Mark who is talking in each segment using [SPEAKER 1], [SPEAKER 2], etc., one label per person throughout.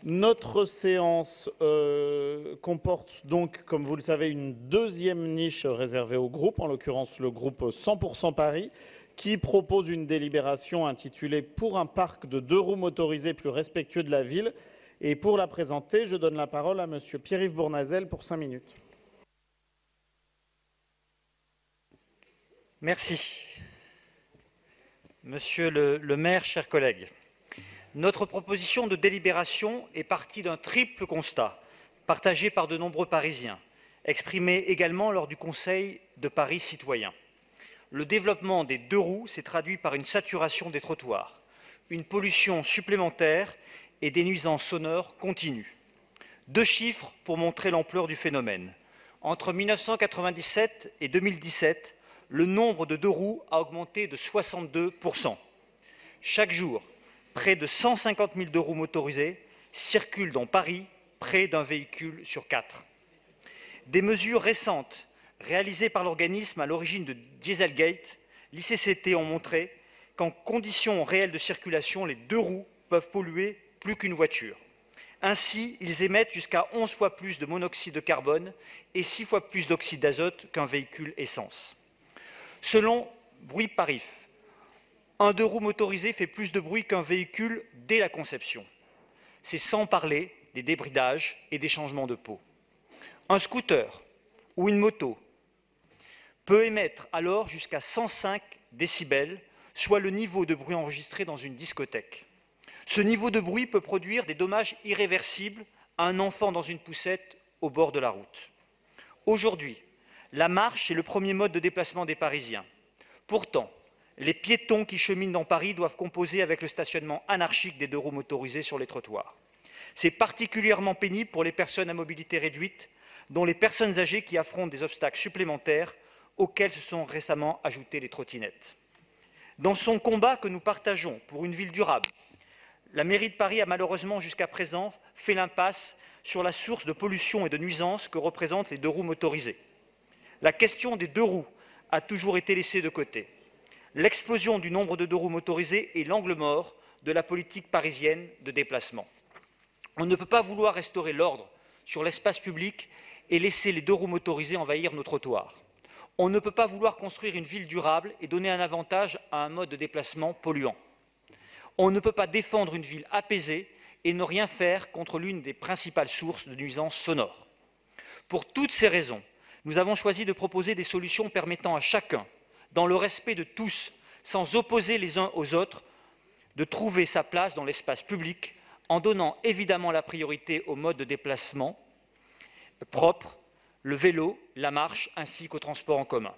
[SPEAKER 1] Notre séance comporte donc, comme vous le savez, une deuxième niche réservée au groupe, en l'occurrence le groupe 100% Paris, qui propose une délibération intitulée « Pour un parc de 2 roues motorisées plus respectueux de la ville ». Et pour la présenter, je donne la parole à Monsieur Pierre-Yves Bournazel pour 5 minutes.
[SPEAKER 2] Merci. Monsieur le maire, chers collègues, notre proposition de délibération est partie d'un triple constat, partagé par de nombreux Parisiens, exprimé également lors du Conseil de Paris citoyen. Le développement des 2 roues s'est traduit par une saturation des trottoirs, une pollution supplémentaire et des nuisances sonores continues. 2 chiffres pour montrer l'ampleur du phénomène. Entre 1997 et 2017, le nombre de 2 roues a augmenté de 62%. Chaque jour, près de 150 000 2 roues motorisées circulent dans Paris, près d'un véhicule sur 4. Des mesures récentes réalisées par l'organisme à l'origine de Dieselgate, l'ICCT, ont montré qu'en conditions réelles de circulation, les 2 roues peuvent polluer plus qu'une voiture. Ainsi, ils émettent jusqu'à 11 fois plus de monoxyde de carbone et 6 fois plus d'oxyde d'azote qu'un véhicule essence. Selon Bruit-Parif, un 2 roues motorisé fait plus de bruit qu'un véhicule dès la conception. C'est sans parler des débridages et des changements de peau. Un scooter ou une moto peut émettre alors jusqu'à 105 décibels, soit le niveau de bruit enregistré dans une discothèque. Ce niveau de bruit peut produire des dommages irréversibles à un enfant dans une poussette au bord de la route. Aujourd'hui, la marche est le premier mode de déplacement des Parisiens. Pourtant, les piétons qui cheminent dans Paris doivent composer avec le stationnement anarchique des 2 roues motorisées sur les trottoirs. C'est particulièrement pénible pour les personnes à mobilité réduite, dont les personnes âgées qui affrontent des obstacles supplémentaires auxquels se sont récemment ajoutées les trottinettes. Dans son combat que nous partageons pour une ville durable, la mairie de Paris a malheureusement jusqu'à présent fait l'impasse sur la source de pollution et de nuisances que représentent les 2 roues motorisées. La question des 2 roues a toujours été laissée de côté. L'explosion du nombre de 2 roues motorisées est l'angle mort de la politique parisienne de déplacement. On ne peut pas vouloir restaurer l'ordre sur l'espace public et laisser les 2 roues motorisées envahir nos trottoirs. On ne peut pas vouloir construire une ville durable et donner un avantage à un mode de déplacement polluant. On ne peut pas défendre une ville apaisée et ne rien faire contre l'une des principales sources de nuisances sonores. Pour toutes ces raisons, nous avons choisi de proposer des solutions permettant à chacun, dans le respect de tous, sans opposer les uns aux autres, de trouver sa place dans l'espace public, en donnant évidemment la priorité aux modes de déplacement propres, le vélo, la marche, ainsi qu'au transport en commun.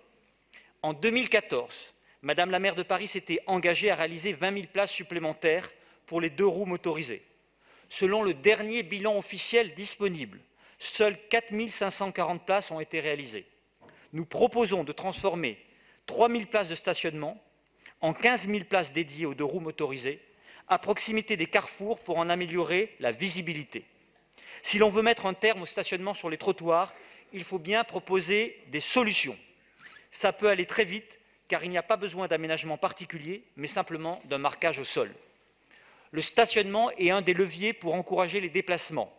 [SPEAKER 2] En 2014, Madame la maire de Paris s'était engagée à réaliser 20 000 places supplémentaires pour les 2 roues motorisées. Selon le dernier bilan officiel disponible, seules 4 540 places ont été réalisées. Nous proposons de transformer 3 000 places de stationnement en 15 000 places dédiées aux 2 roues motorisées à proximité des carrefours pour en améliorer la visibilité. Si l'on veut mettre un terme au stationnement sur les trottoirs, il faut bien proposer des solutions. Ça peut aller très vite, car il n'y a pas besoin d'aménagement particulier, mais simplement d'un marquage au sol. Le stationnement est un des leviers pour encourager les déplacements,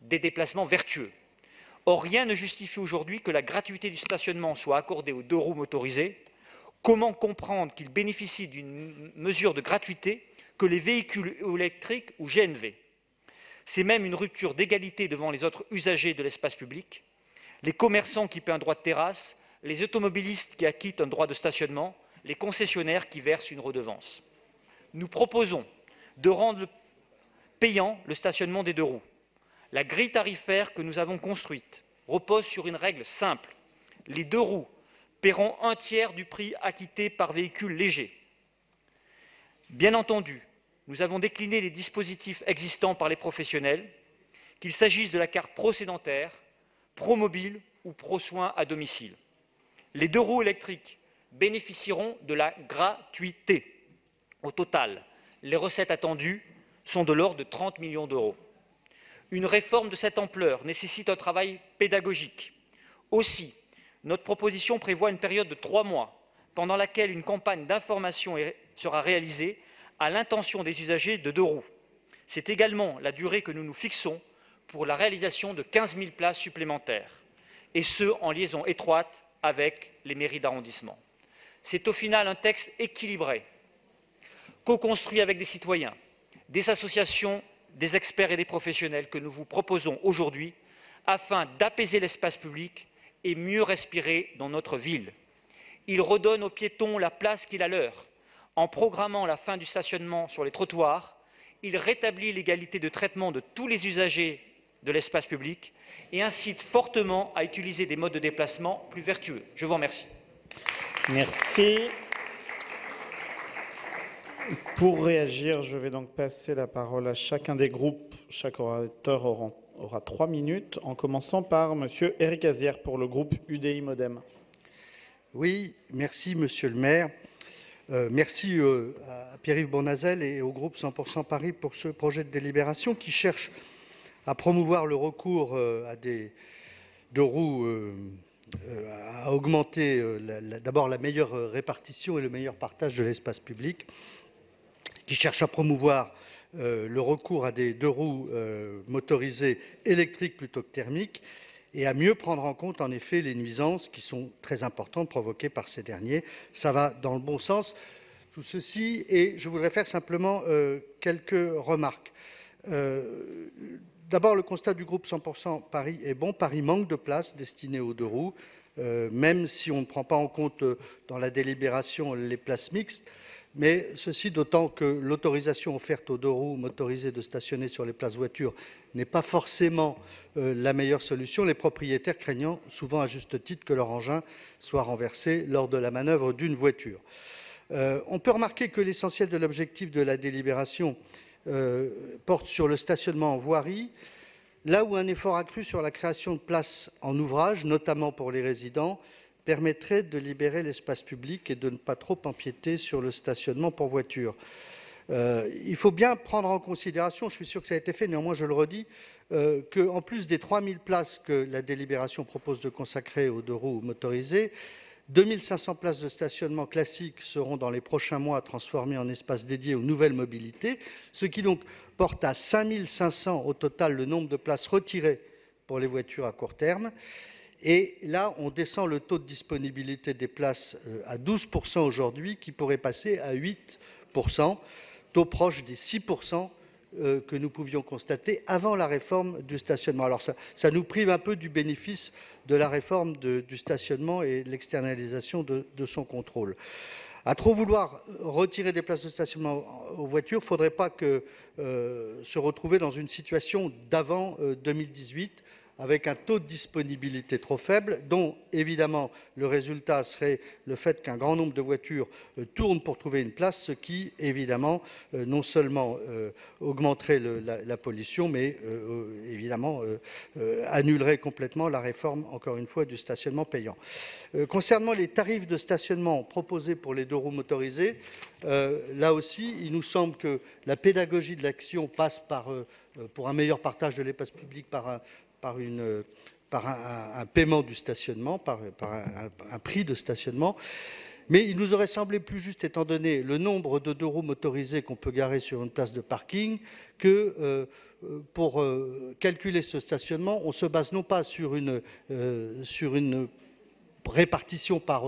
[SPEAKER 2] des déplacements vertueux. Or, rien ne justifie aujourd'hui que la gratuité du stationnement soit accordée aux 2 roues motorisées. Comment comprendre qu'ils bénéficient d'une mesure de gratuité que les véhicules électriques ou GNV? C'est même une rupture d'égalité devant les autres usagers de l'espace public, les commerçants qui paient un droit de terrasse, les automobilistes qui acquittent un droit de stationnement, les concessionnaires qui versent une redevance. Nous proposons de rendre payant le stationnement des 2 roues. La grille tarifaire que nous avons construite repose sur une règle simple. Les 2 roues paieront un tiers du prix acquitté par véhicule léger. Bien entendu, nous avons décliné les dispositifs existants par les professionnels, qu'il s'agisse de la carte pro-sédentaire, pro-mobile ou pro-soins à domicile. Les 2 roues électriques bénéficieront de la gratuité. Au total, les recettes attendues sont de l'ordre de 30 millions d'euros. Une réforme de cette ampleur nécessite un travail pédagogique. Aussi, notre proposition prévoit une période de 3 mois, pendant laquelle une campagne d'information sera réalisée à l'intention des usagers de 2 roues. C'est également la durée que nous nous fixons pour la réalisation de 15 000 places supplémentaires, et ce, en liaison étroite avec les mairies d'arrondissement. C'est au final un texte équilibré, co-construit avec des citoyens, des associations, des experts et des professionnels que nous vous proposons aujourd'hui afin d'apaiser l'espace public et mieux respirer dans notre ville. Il redonne aux piétons la place qu'il a leur. En programmant la fin du stationnement sur les trottoirs, il rétablit l'égalité de traitement de tous les usagers de l'espace public et incite fortement à utiliser des modes de déplacement plus vertueux. Je vous remercie.
[SPEAKER 1] Merci. Pour réagir, je vais donc passer la parole à chacun des groupes. Chaque orateur aura 3 minutes, en commençant par Monsieur Éric Azière pour le groupe UDI Modem.
[SPEAKER 3] Oui, merci Monsieur le maire. Merci à Pierre-Yves Bournazel et au groupe 100% Paris pour ce projet de délibération qui cherche à promouvoir le recours à des deux roues, à augmenter d'abord la meilleure répartition et le meilleur partage de l'espace public, qui cherche à promouvoir le recours à des deux roues motorisées électriques plutôt que thermiques, et à mieux prendre en compte, en effet, les nuisances qui sont très importantes provoquées par ces derniers. Ça va dans le bon sens, tout ceci, et je voudrais faire simplement quelques remarques. D'abord, le constat du groupe 100% Paris est bon. Paris manque de places destinées aux deux roues, même si on ne prend pas en compte dans la délibération les places mixtes. Mais ceci d'autant que l'autorisation offerte aux deux roues motorisées de stationner sur les places voitures n'est pas forcément la meilleure solution, les propriétaires craignant souvent à juste titre que leur engin soit renversé lors de la manœuvre d'une voiture. On peut remarquer que l'essentiel de l'objectif de la délibération porte sur le stationnement en voirie, là où un effort accru sur la création de places en ouvrage, notamment pour les résidents, permettrait de libérer l'espace public et de ne pas trop empiéter sur le stationnement pour voiture. Il faut bien prendre en considération, je suis sûr que ça a été fait, néanmoins je le redis, qu'en plus des 3000 places que la délibération propose de consacrer aux deux roues motorisées, 2500 places de stationnement classiques seront dans les prochains mois transformées en espaces dédiés aux nouvelles mobilités, ce qui donc porte à 5500 au total le nombre de places retirées pour les voitures à court terme. Et là, on descend le taux de disponibilité des places à 12% aujourd'hui, qui pourrait passer à 8%, taux proche des 6% que nous pouvions constater avant la réforme du stationnement. Alors ça nous prive un peu du bénéfice de la réforme du stationnement et de l'externalisation de son contrôle. À trop vouloir retirer des places de stationnement aux voitures, il ne faudrait pas se retrouver dans une situation d'avant 2018, avec un taux de disponibilité trop faible, dont évidemment le résultat serait le fait qu'un grand nombre de voitures tournent pour trouver une place, ce qui évidemment non seulement augmenterait la pollution, mais évidemment annulerait complètement la réforme, encore une fois, du stationnement payant. Concernant les tarifs de stationnement proposés pour les deux roues motorisées, là aussi, il nous semble que la pédagogie de l'action passe pour un meilleur partage de l'espace public par un paiement du stationnement, par un prix de stationnement. Mais il nous aurait semblé plus juste, étant donné le nombre de deux roues motorisées qu'on peut garer sur une place de parking, que pour calculer ce stationnement, on se base non pas sur une répartition par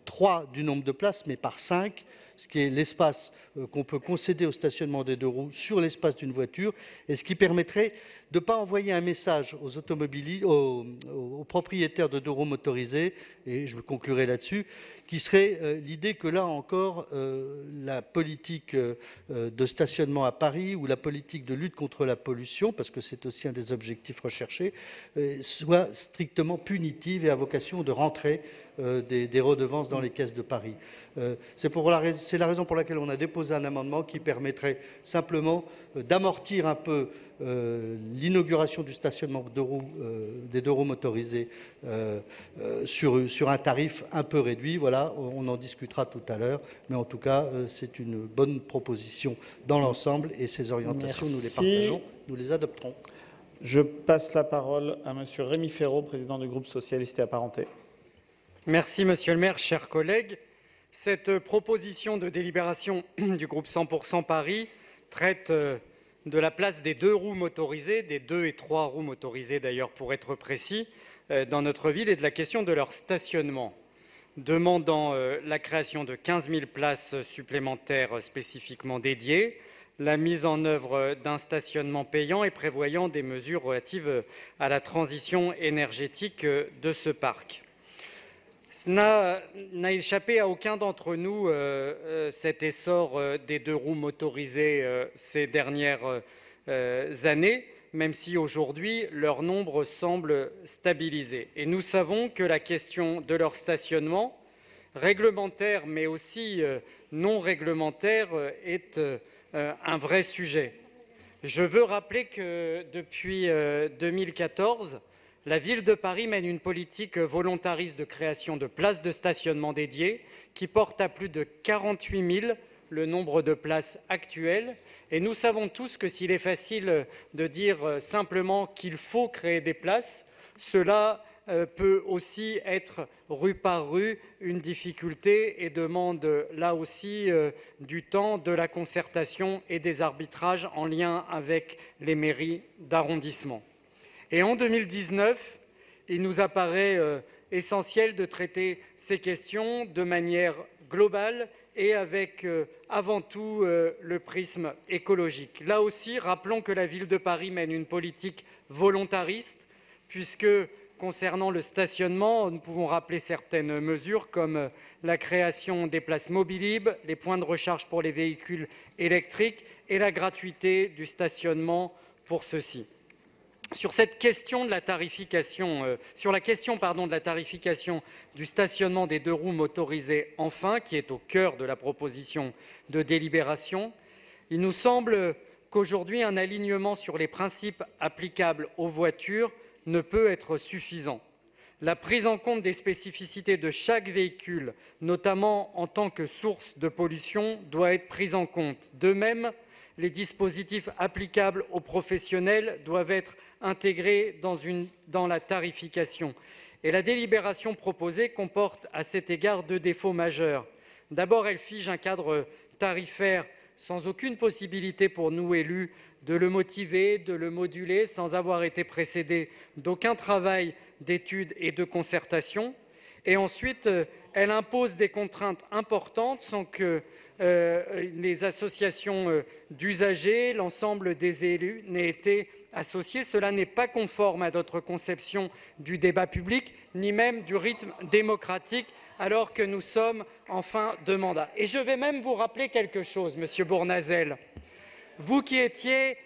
[SPEAKER 3] 3 du nombre de places, mais par 5, ce qui est l'espace qu'on peut concéder au stationnement des deux roues sur l'espace d'une voiture, et ce qui permettrait de ne pas envoyer un message aux automobilistes, aux propriétaires de deux roues motorisés, et je conclurai là-dessus, qui serait l'idée que là encore, la politique de stationnement à Paris ou la politique de lutte contre la pollution, parce que c'est aussi un des objectifs recherchés, soit strictement punitive et à vocation de rentrer des redevances dans les caisses de Paris. C'est la raison pour laquelle on a déposé un amendement qui permettrait simplement d'amortir un peu l'inauguration du stationnement des deux roues motorisées sur un tarif un peu réduit. Voilà, on en discutera tout à l'heure, mais en tout cas, c'est une bonne proposition dans l'ensemble et ces orientations, nous les partageons, nous les adopterons.
[SPEAKER 1] Je passe la parole à Monsieur Rémi Féraud, président du groupe socialiste et apparenté.
[SPEAKER 4] Merci, Monsieur le maire, chers collègues. Cette proposition de délibération du groupe 100% Paris traite de la place des 2 roues motorisées, des 2 et 3 roues motorisées d'ailleurs pour être précis, dans notre ville et de la question de leur stationnement, demandant la création de 15 000 places supplémentaires spécifiquement dédiées, la mise en œuvre d'un stationnement payant et prévoyant des mesures relatives à la transition énergétique de ce parc. N'a échappé à aucun d'entre nous cet essor des 2 roues motorisées ces dernières années, même si aujourd'hui leur nombre semble stabilisé. Et nous savons que la question de leur stationnement, réglementaire mais aussi non réglementaire, est un vrai sujet. Je veux rappeler que depuis 2014, la Ville de Paris mène une politique volontariste de création de places de stationnement dédiées qui porte à plus de 48 000 le nombre de places actuelles. Et nous savons tous que s'il est facile de dire simplement qu'il faut créer des places, cela peut aussi être rue par rue une difficulté et demande là aussi du temps, de la concertation et des arbitrages en lien avec les mairies d'arrondissement. Et en 2019, il nous apparaît essentiel de traiter ces questions de manière globale et avec avant tout le prisme écologique. Là aussi, rappelons que la Ville de Paris mène une politique volontariste, puisque concernant le stationnement, nous pouvons rappeler certaines mesures comme la création des places Mobilib, les points de recharge pour les véhicules électriques et la gratuité du stationnement pour ceux-ci. Sur la question de la tarification du stationnement des 2 roues motorisées, enfin, qui est au cœur de la proposition de délibération, il nous semble qu'aujourd'hui, un alignement sur les principes applicables aux voitures ne peut être suffisant. La prise en compte des spécificités de chaque véhicule, notamment en tant que source de pollution, doit être prise en compte. De même, les dispositifs applicables aux professionnels doivent être intégrés dans la tarification. Et la délibération proposée comporte à cet égard 2 défauts majeurs. D'abord, elle fige un cadre tarifaire sans aucune possibilité pour nous, élus, de le motiver, de le moduler, sans avoir été précédé d'aucun travail d'étude et de concertation. Et ensuite, elle impose des contraintes importantes sans que les associations d'usagers, l'ensemble des élus n'aient été associés. Cela n'est pas conforme à notre conception du débat public, ni même du rythme démocratique, alors que nous sommes en fin de mandat. Et je vais même vous rappeler quelque chose, Monsieur Bournazel. Vous qui étiez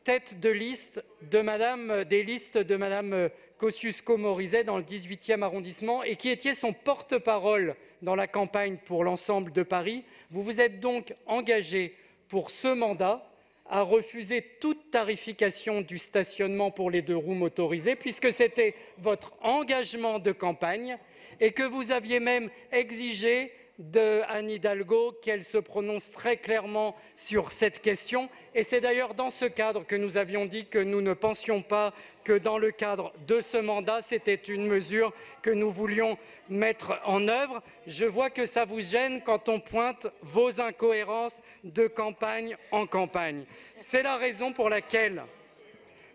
[SPEAKER 4] tête de liste des listes de Madame Kosciusko-Morizet dans le 18e arrondissement et qui étiez son porte-parole dans la campagne pour l'ensemble de Paris, vous vous êtes donc engagé pour ce mandat à refuser toute tarification du stationnement pour les 2 roues motorisées, puisque c'était votre engagement de campagne et que vous aviez même exigé d'Anne Hidalgo qu'elle se prononce très clairement sur cette question. Et c'est d'ailleurs dans ce cadre que nous avions dit que nous ne pensions pas que dans le cadre de ce mandat, c'était une mesure que nous voulions mettre en œuvre. Je vois que ça vous gêne quand on pointe vos incohérences de campagne en campagne. C'est la raison pour laquelle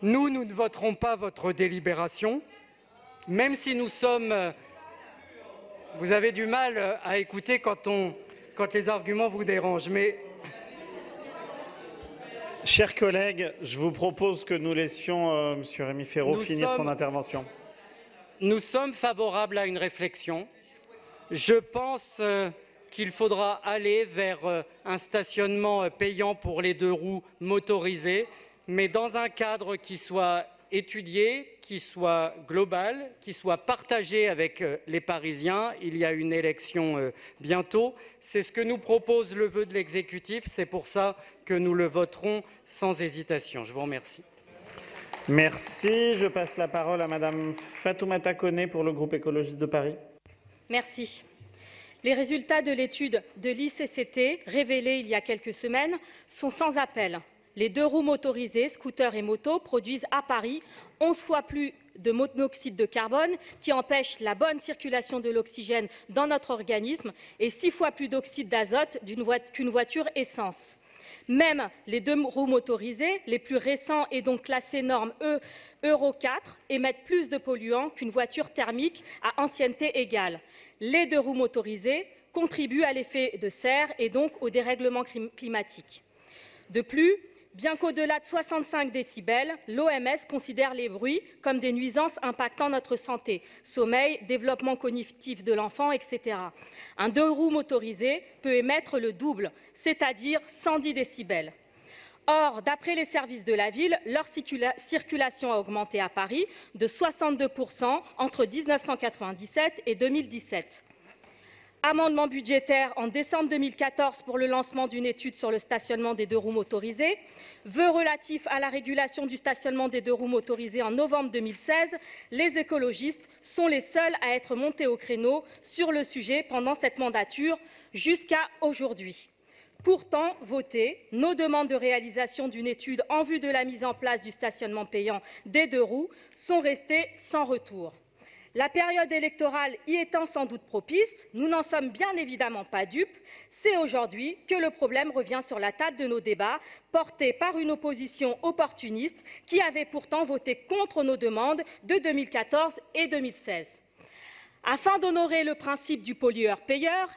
[SPEAKER 4] nous ne voterons pas votre délibération, même si nous sommes... Vous avez du mal à écouter quand les arguments vous dérangent. Mais...
[SPEAKER 1] Chers collègues, je vous propose que nous laissions M. Rémi Féraud finir son intervention.
[SPEAKER 4] Nous sommes favorables à une réflexion. Je pense qu'il faudra aller vers un stationnement payant pour les 2 roues motorisées, mais dans un cadre qui soit étudié, qui soit global, qui soit partagé avec les Parisiens. Il y a une élection bientôt. C'est ce que nous propose le vœu de l'exécutif. C'est pour ça que nous le voterons sans hésitation. Je vous remercie.
[SPEAKER 1] Merci. Je passe la parole à Madame Fatoumata Koneh pour le groupe écologiste de Paris.
[SPEAKER 5] Merci. Les résultats de l'étude de l'ICCT, révélés il y a quelques semaines, sont sans appel. Les 2 roues motorisées, scooters et motos, produisent à Paris 11 fois plus de monoxyde de carbone, qui empêche la bonne circulation de l'oxygène dans notre organisme, et 6 fois plus d'oxyde d'azote qu'une voiture essence. Même les 2 roues motorisés, les plus récents et donc classés norme Euro 4, émettent plus de polluants qu'une voiture thermique à ancienneté égale. Les 2 roues motorisés contribuent à l'effet de serre et donc au dérèglement climatique. De plus, bien qu'au-delà de 65 décibels, l'OMS considère les bruits comme des nuisances impactant notre santé, sommeil, développement cognitif de l'enfant, etc. Un 2 roues motorisé peut émettre le double, c'est-à-dire 110 décibels. Or, d'après les services de la ville, leur circulation a augmenté à Paris de 62% entre 1997 et 2017. Amendement budgétaire en décembre 2014 pour le lancement d'une étude sur le stationnement des 2 roues motorisées, vœux relatifs à la régulation du stationnement des 2 roues motorisées en novembre 2016, les écologistes sont les seuls à être montés au créneau sur le sujet pendant cette mandature jusqu'à aujourd'hui. Pourtant, votées, nos demandes de réalisation d'une étude en vue de la mise en place du stationnement payant des 2 roues sont restées sans retour. La période électorale y étant sans doute propice, nous n'en sommes bien évidemment pas dupes. C'est aujourd'hui que le problème revient sur la table de nos débats, porté par une opposition opportuniste qui avait pourtant voté contre nos demandes de 2014 et 2016. Afin d'honorer le principe du pollueur-payeur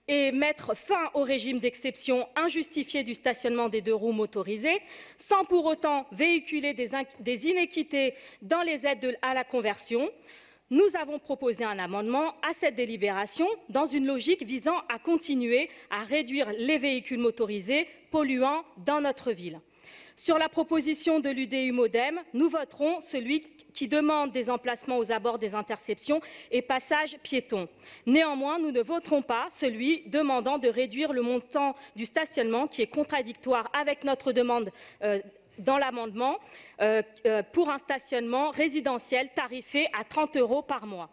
[SPEAKER 5] et mettre fin au régime d'exception injustifié du stationnement des 2 roues motorisées, sans pour autant véhiculer des inéquités dans les aides à la conversion, nous avons proposé un amendement à cette délibération dans une logique visant à continuer à réduire les véhicules motorisés polluants dans notre ville. Sur la proposition de l'UDI-MODEM, nous voterons celui qui demande des emplacements aux abords des interceptions et passages piétons. Néanmoins, nous ne voterons pas celui demandant de réduire le montant du stationnement qui est contradictoire avec notre demande dans l'amendement pour un stationnement résidentiel tarifé à 30 € par mois.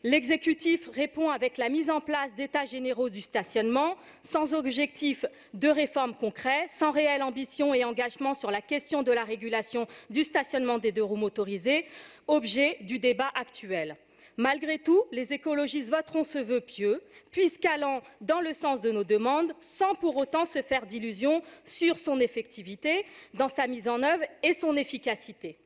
[SPEAKER 5] L'exécutif répond avec la mise en place d'états généraux du stationnement, sans objectif de réforme concret, sans réelle ambition et engagement sur la question de la régulation du stationnement des 2 roues motorisées, objet du débat actuel. Malgré tout, les écologistes voteront ce vœu pieux, puisqu'allant dans le sens de nos demandes, sans pour autant se faire d'illusions sur son effectivité dans sa mise en œuvre et son efficacité.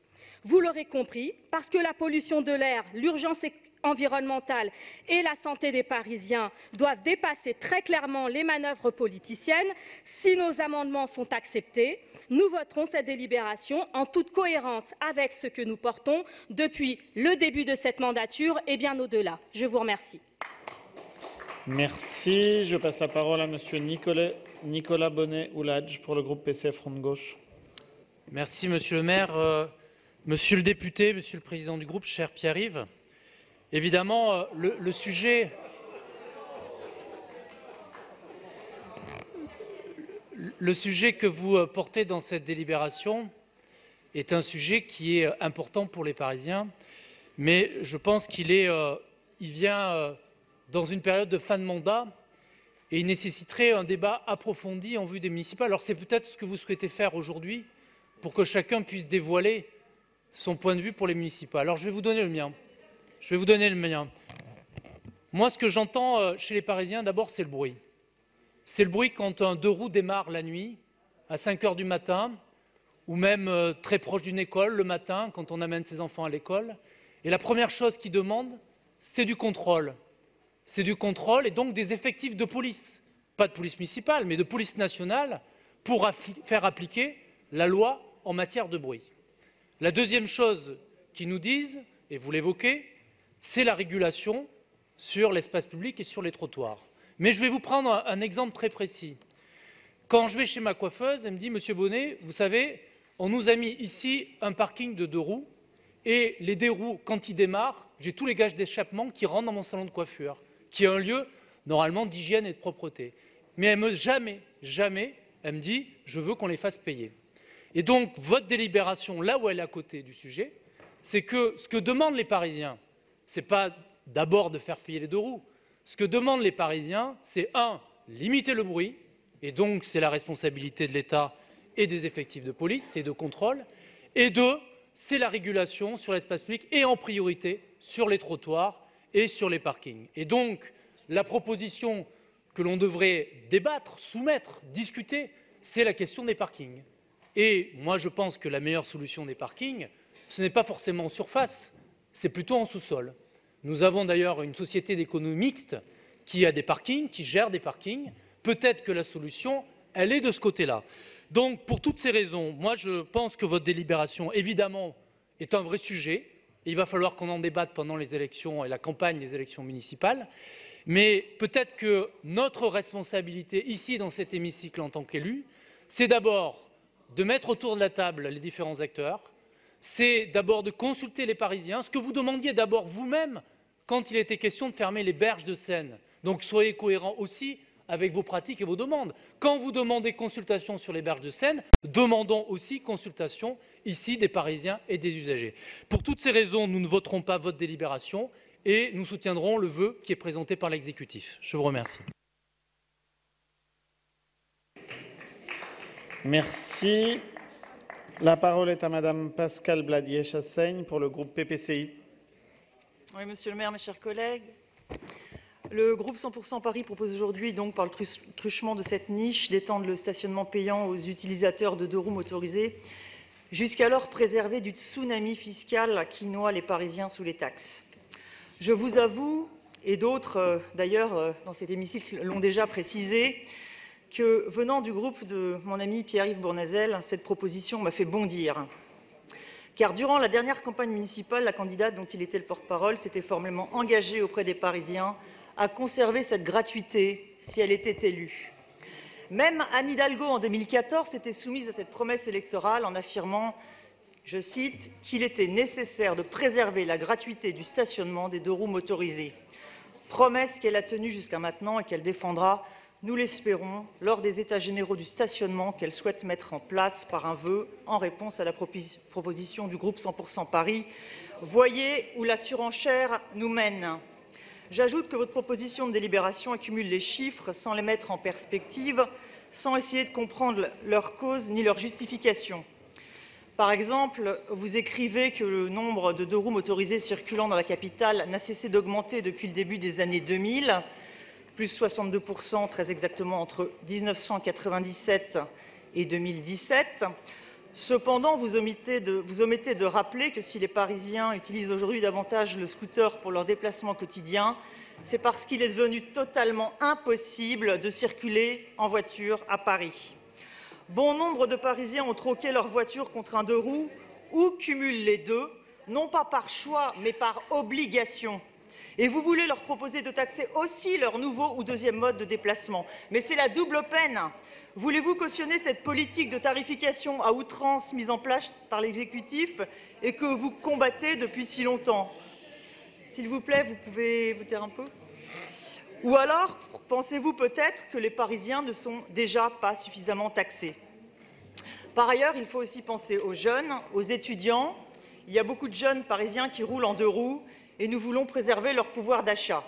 [SPEAKER 5] Vous l'aurez compris, parce que la pollution de l'air, l'urgence environnementale et la santé des Parisiens doivent dépasser très clairement les manœuvres politiciennes. Si nos amendements sont acceptés, nous voterons cette délibération en toute cohérence avec ce que nous portons depuis le début de cette mandature et bien au-delà. Je vous remercie.
[SPEAKER 1] Merci. Je passe la parole à Monsieur Nicolas Bonnet-Ouladj pour le groupe PCF Front de Gauche.
[SPEAKER 6] Merci, Monsieur le maire. Monsieur le député, Monsieur le président du groupe, cher Pierre-Yves, évidemment, le sujet que vous portez dans cette délibération est un sujet qui est important pour les Parisiens, mais je pense qu'il vient dans une période de fin de mandat et il nécessiterait un débat approfondi en vue des municipales. Alors c'est peut-être ce que vous souhaitez faire aujourd'hui pour que chacun puisse dévoiler son point de vue pour les municipales. Alors je vais vous donner le mien. Moi, ce que j'entends chez les Parisiens, d'abord, c'est le bruit. C'est le bruit quand un 2 roues démarre la nuit, à 5 h du matin, ou même très proche d'une école, le matin, quand on amène ses enfants à l'école. Et la première chose qu'ils demandent, c'est du contrôle. C'est du contrôle et donc des effectifs de police. Pas de police municipale, mais de police nationale, pour faire appliquer la loi en matière de bruit. La deuxième chose qu'ils nous disent, et vous l'évoquez, c'est la régulation sur l'espace public et sur les trottoirs. Mais je vais vous prendre un exemple très précis. Quand je vais chez ma coiffeuse, elle me dit « Monsieur Bonnet, vous savez, on nous a mis ici un parking de 2 roues et les 2 roues, quand ils démarrent, j'ai tous les gages d'échappement qui rentrent dans mon salon de coiffure, qui est un lieu normalement d'hygiène et de propreté. » Mais elle me jamais, elle me dit « Je veux qu'on les fasse payer. » Et donc, votre délibération, là où elle est à côté du sujet, c'est que ce que demandent les Parisiens, ce n'est pas d'abord de faire payer les 2 roues. Ce que demandent les Parisiens, c'est 1, limiter le bruit, et donc c'est la responsabilité de l'État et des effectifs de police et de contrôle, et 2, c'est la régulation sur l'espace public et en priorité sur les trottoirs et sur les parkings. Et donc, la proposition que l'on devrait débattre, soumettre, discuter, c'est la question des parkings. Et moi, je pense que la meilleure solution des parkings, ce n'est pas forcément en surface, c'est plutôt en sous-sol. Nous avons d'ailleurs une société d'économie mixte qui a des parkings, qui gère des parkings. Peut-être que la solution, elle est de ce côté-là. Donc, pour toutes ces raisons, moi, je pense que votre délibération, évidemment, est un vrai sujet. Il va falloir qu'on en débatte pendant les élections et la campagne des élections municipales. Mais peut-être que notre responsabilité ici, dans cet hémicycle, en tant qu'élus, c'est d'abord de mettre autour de la table les différents acteurs, c'est d'abord de consulter les Parisiens, ce que vous demandiez d'abord vous-même quand il était question de fermer les berges de Seine. Donc soyez cohérents aussi avec vos pratiques et vos demandes. Quand vous demandez consultation sur les berges de Seine, demandons aussi consultation ici des Parisiens et des usagers. Pour toutes ces raisons, nous ne voterons pas votre délibération et nous soutiendrons le vœu qui est présenté par l'exécutif. Je vous remercie.
[SPEAKER 1] Merci. La parole est à Madame Pascale Bladier-Chassaigne pour le groupe PPCI.
[SPEAKER 7] Oui, Monsieur le maire, mes chers collègues, le groupe 100% Paris propose aujourd'hui, donc, par le truchement de cette niche, d'étendre le stationnement payant aux utilisateurs de 2 roues motorisés, jusqu'alors préservés du tsunami fiscal qui noie les Parisiens sous les taxes. Je vous avoue, et d'autres d'ailleurs dans cet hémicycle l'ont déjà précisé, que venant du groupe de mon ami Pierre-Yves Bournazel, cette proposition m'a fait bondir. Car durant la dernière campagne municipale, la candidate dont il était le porte-parole s'était formellement engagée auprès des Parisiens à conserver cette gratuité si elle était élue. Même Anne Hidalgo, en 2014, s'était soumise à cette promesse électorale en affirmant, je cite, qu'il était nécessaire de préserver la gratuité du stationnement des 2 roues motorisées. Promesse qu'elle a tenue jusqu'à maintenant et qu'elle défendra, nous l'espérons, lors des États généraux du stationnement qu'elle souhaite mettre en place par un vœu en réponse à la proposition du groupe 100% Paris. Voyez où la surenchère nous mène. J'ajoute que votre proposition de délibération accumule les chiffres sans les mettre en perspective, sans essayer de comprendre leur cause ni leur justification. Par exemple, vous écrivez que le nombre de 2 roues motorisées circulant dans la capitale n'a cessé d'augmenter depuis le début des années 2000, plus 62% très exactement entre 1997 et 2017. Cependant, vous omettez de rappeler que si les Parisiens utilisent aujourd'hui davantage le scooter pour leurs déplacements quotidiens, c'est parce qu'il est devenu totalement impossible de circuler en voiture à Paris. Bon nombre de Parisiens ont troqué leur voiture contre un 2 roues ou cumulent les deux, non pas par choix, mais par obligation. Et vous voulez leur proposer de taxer aussi leur nouveau ou 2e mode de déplacement. Mais c'est la double peine. Voulez-vous cautionner cette politique de tarification à outrance mise en place par l'exécutif et que vous combattez depuis si longtemps? S'il vous plaît, vous pouvez vous taire un peu? Ou alors, pensez-vous peut-être que les Parisiens ne sont déjà pas suffisamment taxés? Par ailleurs, il faut aussi penser aux jeunes, aux étudiants. Il y a beaucoup de jeunes Parisiens qui roulent en 2 roues et nous voulons préserver leur pouvoir d'achat.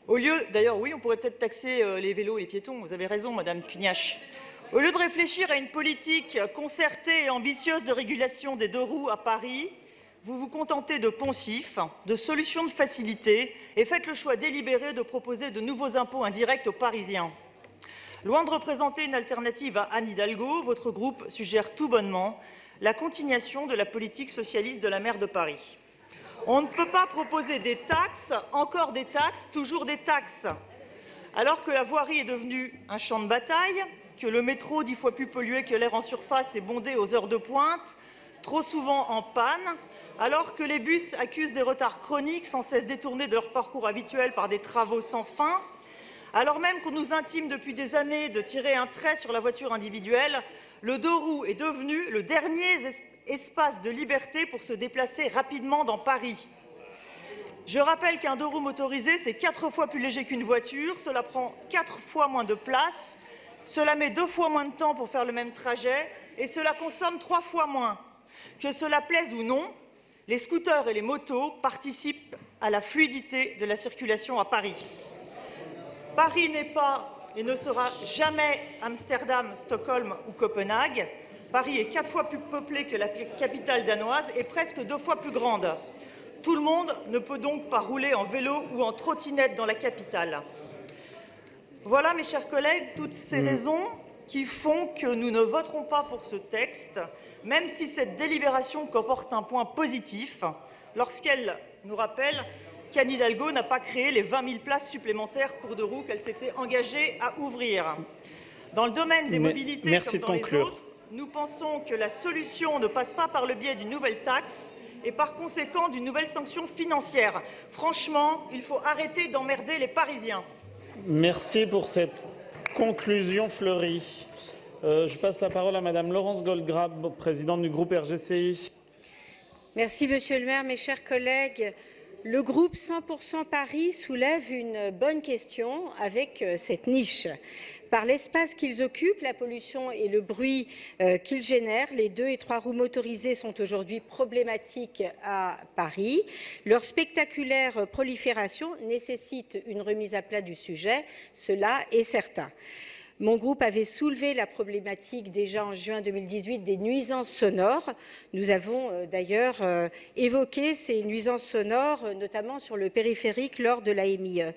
[SPEAKER 7] Au lieu, d'ailleurs, oui, on pourrait peut-être taxer les vélos et les piétons, vous avez raison, Madame Cugnache. Au lieu de réfléchir à une politique concertée et ambitieuse de régulation des 2 roues à Paris, vous vous contentez de poncifs, de solutions de facilité et faites le choix délibéré de proposer de nouveaux impôts indirects aux Parisiens. Loin de représenter une alternative à Anne Hidalgo, votre groupe suggère tout bonnement la continuation de la politique socialiste de la maire de Paris. On ne peut pas proposer des taxes, encore des taxes, toujours des taxes. Alors que la voirie est devenue un champ de bataille, que le métro 10 fois plus pollué que l'air en surface est bondé aux heures de pointe, trop souvent en panne, alors que les bus accusent des retards chroniques sans cesse détournés de leur parcours habituel par des travaux sans fin, alors même qu'on nous intime depuis des années de tirer un trait sur la voiture individuelle, le 2 roues est devenu le dernier espace de liberté pour se déplacer rapidement dans Paris. Je rappelle qu'un 2 roues motorisé, c'est 4 fois plus léger qu'une voiture, cela prend 4 fois moins de place, cela met 2 fois moins de temps pour faire le même trajet et cela consomme 3 fois moins. Que cela plaise ou non, les scooters et les motos participent à la fluidité de la circulation à Paris. Paris n'est pas et ne sera jamais Amsterdam, Stockholm ou Copenhague. Paris est 4 fois plus peuplé que la capitale danoise et presque 2 fois plus grande. Tout le monde ne peut donc pas rouler en vélo ou en trottinette dans la capitale. Voilà, mes chers collègues, toutes ces raisons qui font que nous ne voterons pas pour ce texte, même si cette délibération comporte un point positif, lorsqu'elle nous rappelle qu'Anne Hidalgo n'a pas créé les 20 000 places supplémentaires pour deux roues qu'elle s'était engagée à ouvrir. Dans le domaine des mobilités comme dans les autres, nous pensons que la solution ne passe pas par le biais d'une nouvelle taxe et par conséquent d'une nouvelle sanction financière. Franchement, il faut arrêter d'emmerder les Parisiens.
[SPEAKER 1] Merci pour cette conclusion fleurie. Je passe la parole à Madame Laurence Goldgrab, présidente du groupe RGCI.
[SPEAKER 8] Merci Monsieur le maire, mes chers collègues. Le groupe 100% Paris soulève une bonne question avec cette niche. Par l'espace qu'ils occupent, la pollution et le bruit qu'ils génèrent, les 2 et 3 roues motorisées sont aujourd'hui problématiques à Paris. Leur spectaculaire prolifération nécessite une remise à plat du sujet, cela est certain. Mon groupe avait soulevé la problématique déjà en juin 2018 des nuisances sonores. Nous avons d'ailleurs évoqué ces nuisances sonores, notamment sur le périphérique lors de la MIE.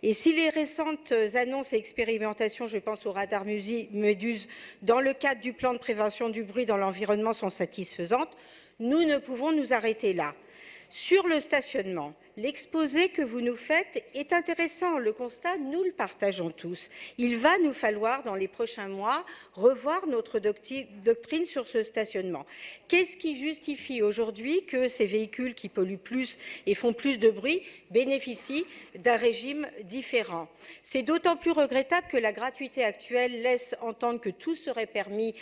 [SPEAKER 8] Et si les récentes annonces et expérimentations, je pense au radar Méduse, dans le cadre du plan de prévention du bruit dans l'environnement sont satisfaisantes, nous ne pouvons nous arrêter là. Sur le stationnement, l'exposé que vous nous faites est intéressant. Le constat, nous le partageons tous. Il va nous falloir, dans les prochains mois, revoir notre doctrine sur ce stationnement. Qu'est-ce qui justifie aujourd'hui que ces véhicules qui polluent plus et font plus de bruit bénéficient d'un régime différent? C'est d'autant plus regrettable que la gratuité actuelle laisse entendre que tout serait permis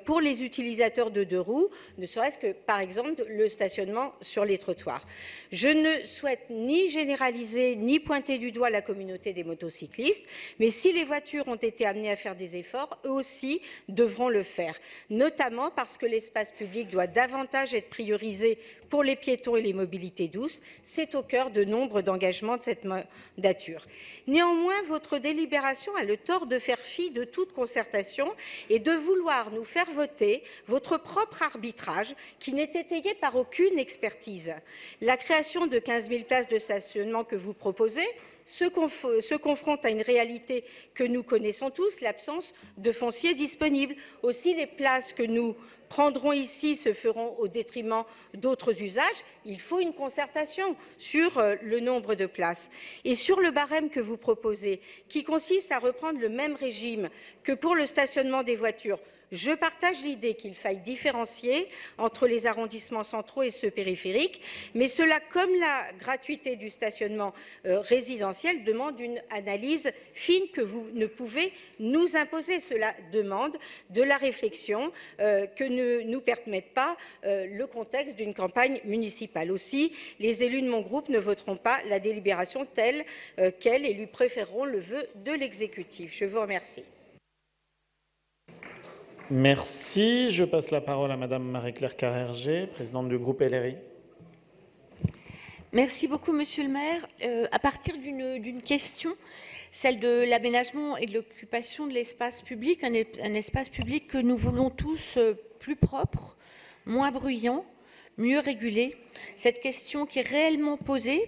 [SPEAKER 8] pour les utilisateurs de deux roues, ne serait-ce que, par exemple, le stationnement sur les trottoirs. Je ne souhaite ni généraliser ni pointer du doigt la communauté des motocyclistes, mais si les voitures ont été amenées à faire des efforts, eux aussi devront le faire, notamment parce que l'espace public doit davantage être priorisé pour les piétons et les mobilités douces. C'est au cœur de nombre d'engagements de cette mandature. Néanmoins, votre délibération a le tort de faire fi de toute concertation et de vouloir nous faire voter votre propre arbitrage qui n'est étayé par aucune expertise. La création de 15 000 places de stationnement que vous proposez se confronte à une réalité que nous connaissons tous, l'absence de foncier disponible. Aussi, les places que nous prendront ici se feront au détriment d'autres usages. Il faut une concertation sur le nombre de places. Et sur le barème que vous proposez, qui consiste à reprendre le même régime que pour le stationnement des voitures, je partage l'idée qu'il faille différencier entre les arrondissements centraux et ceux périphériques, mais cela, comme la gratuité du stationnement résidentiel, demande une analyse fine que vous ne pouvez nous imposer. Cela demande de la réflexion que ne nous permette pas le contexte d'une campagne municipale. Aussi, les élus de mon groupe ne voteront pas la délibération telle qu'elle et lui préféreront le vœu de l'exécutif. Je vous remercie.
[SPEAKER 1] Merci. Je passe la parole à Madame Marie-Claire Carrère-Gé, présidente du groupe LRI.
[SPEAKER 9] Merci beaucoup, Monsieur le maire. À partir d'une question, celle de l'aménagement et de l'occupation de l'espace public, un espace public que nous voulons tous plus propre, moins bruyant, mieux régulé. Cette question qui est réellement posée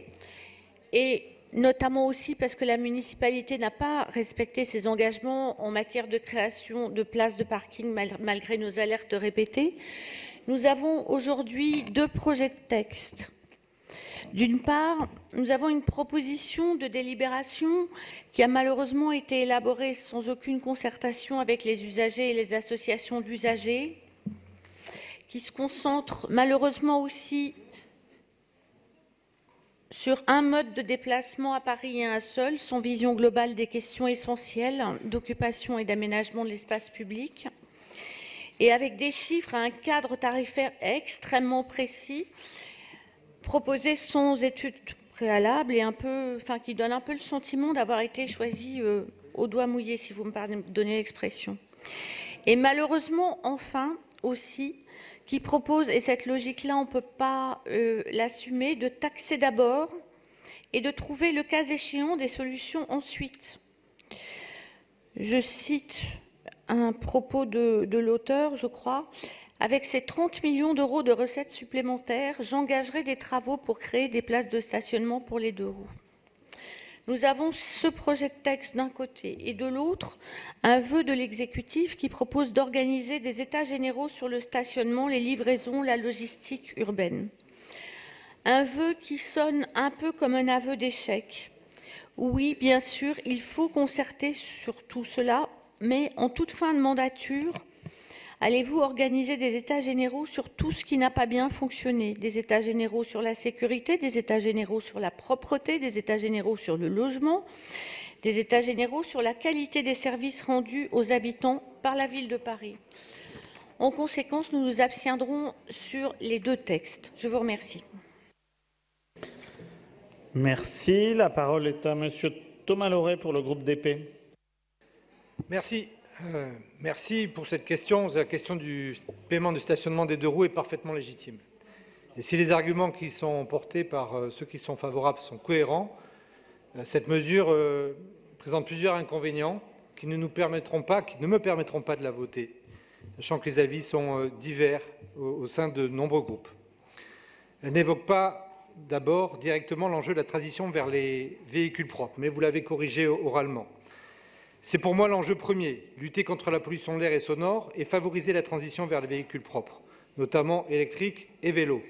[SPEAKER 9] et notamment aussi parce que la municipalité n'a pas respecté ses engagements en matière de création de places de parking malgré nos alertes répétées. Nous avons aujourd'hui 2 projets de texte. D'une part, nous avons une proposition de délibération qui a malheureusement été élaborée sans aucune concertation avec les usagers et les associations d'usagers, qui se concentre malheureusement aussi sur un mode de déplacement à Paris et un seul, sans vision globale des questions essentielles d'occupation et d'aménagement de l'espace public, et avec des chiffres à un cadre tarifaire extrêmement précis, proposé sans étude préalable et qui donne un peu le sentiment d'avoir été choisi au doigt mouillé, si vous me pardonnez l'expression. Et malheureusement, enfin, aussi, qui propose, et cette logique-là, on ne peut pas l'assumer, de taxer d'abord et de trouver, le cas échéant, des solutions ensuite. Je cite un propos de l'auteur, je crois. « Avec ces 30 millions d'euros de recettes supplémentaires, j'engagerai des travaux pour créer des places de stationnement pour les deux roues. » Nous avons ce projet de texte d'un côté et de l'autre, un vœu de l'exécutif qui propose d'organiser des états généraux sur le stationnement, les livraisons, la logistique urbaine. Un vœu qui sonne un peu comme un aveu d'échec. Oui, bien sûr, il faut concerter sur tout cela, mais en toute fin de mandature, allez-vous organiser des états généraux sur tout ce qui n'a pas bien fonctionné? Des états généraux sur la sécurité, des états généraux sur la propreté, des états généraux sur le logement, des états généraux sur la qualité des services rendus aux habitants par la ville de Paris. En conséquence, nous nous abstiendrons sur les deux textes. Je vous remercie.
[SPEAKER 1] Merci. La parole est à Monsieur Thomas Laurey pour le groupe DP.
[SPEAKER 10] Merci. Merci pour cette question. La question du paiement du stationnement des deux roues est parfaitement légitime. Et si les arguments qui sont portés par ceux qui sont favorables sont cohérents, cette mesure présente plusieurs inconvénients qui ne me permettront pas de la voter, sachant que les avis sont divers au sein de nombreux groupes. Elle n'évoque pas d'abord directement l'enjeu de la transition vers les véhicules propres, mais vous l'avez corrigé oralement. C'est pour moi l'enjeu premier, lutter contre la pollution de l'air et sonore et favoriser la transition vers les véhicules propres, notamment électriques et vélos.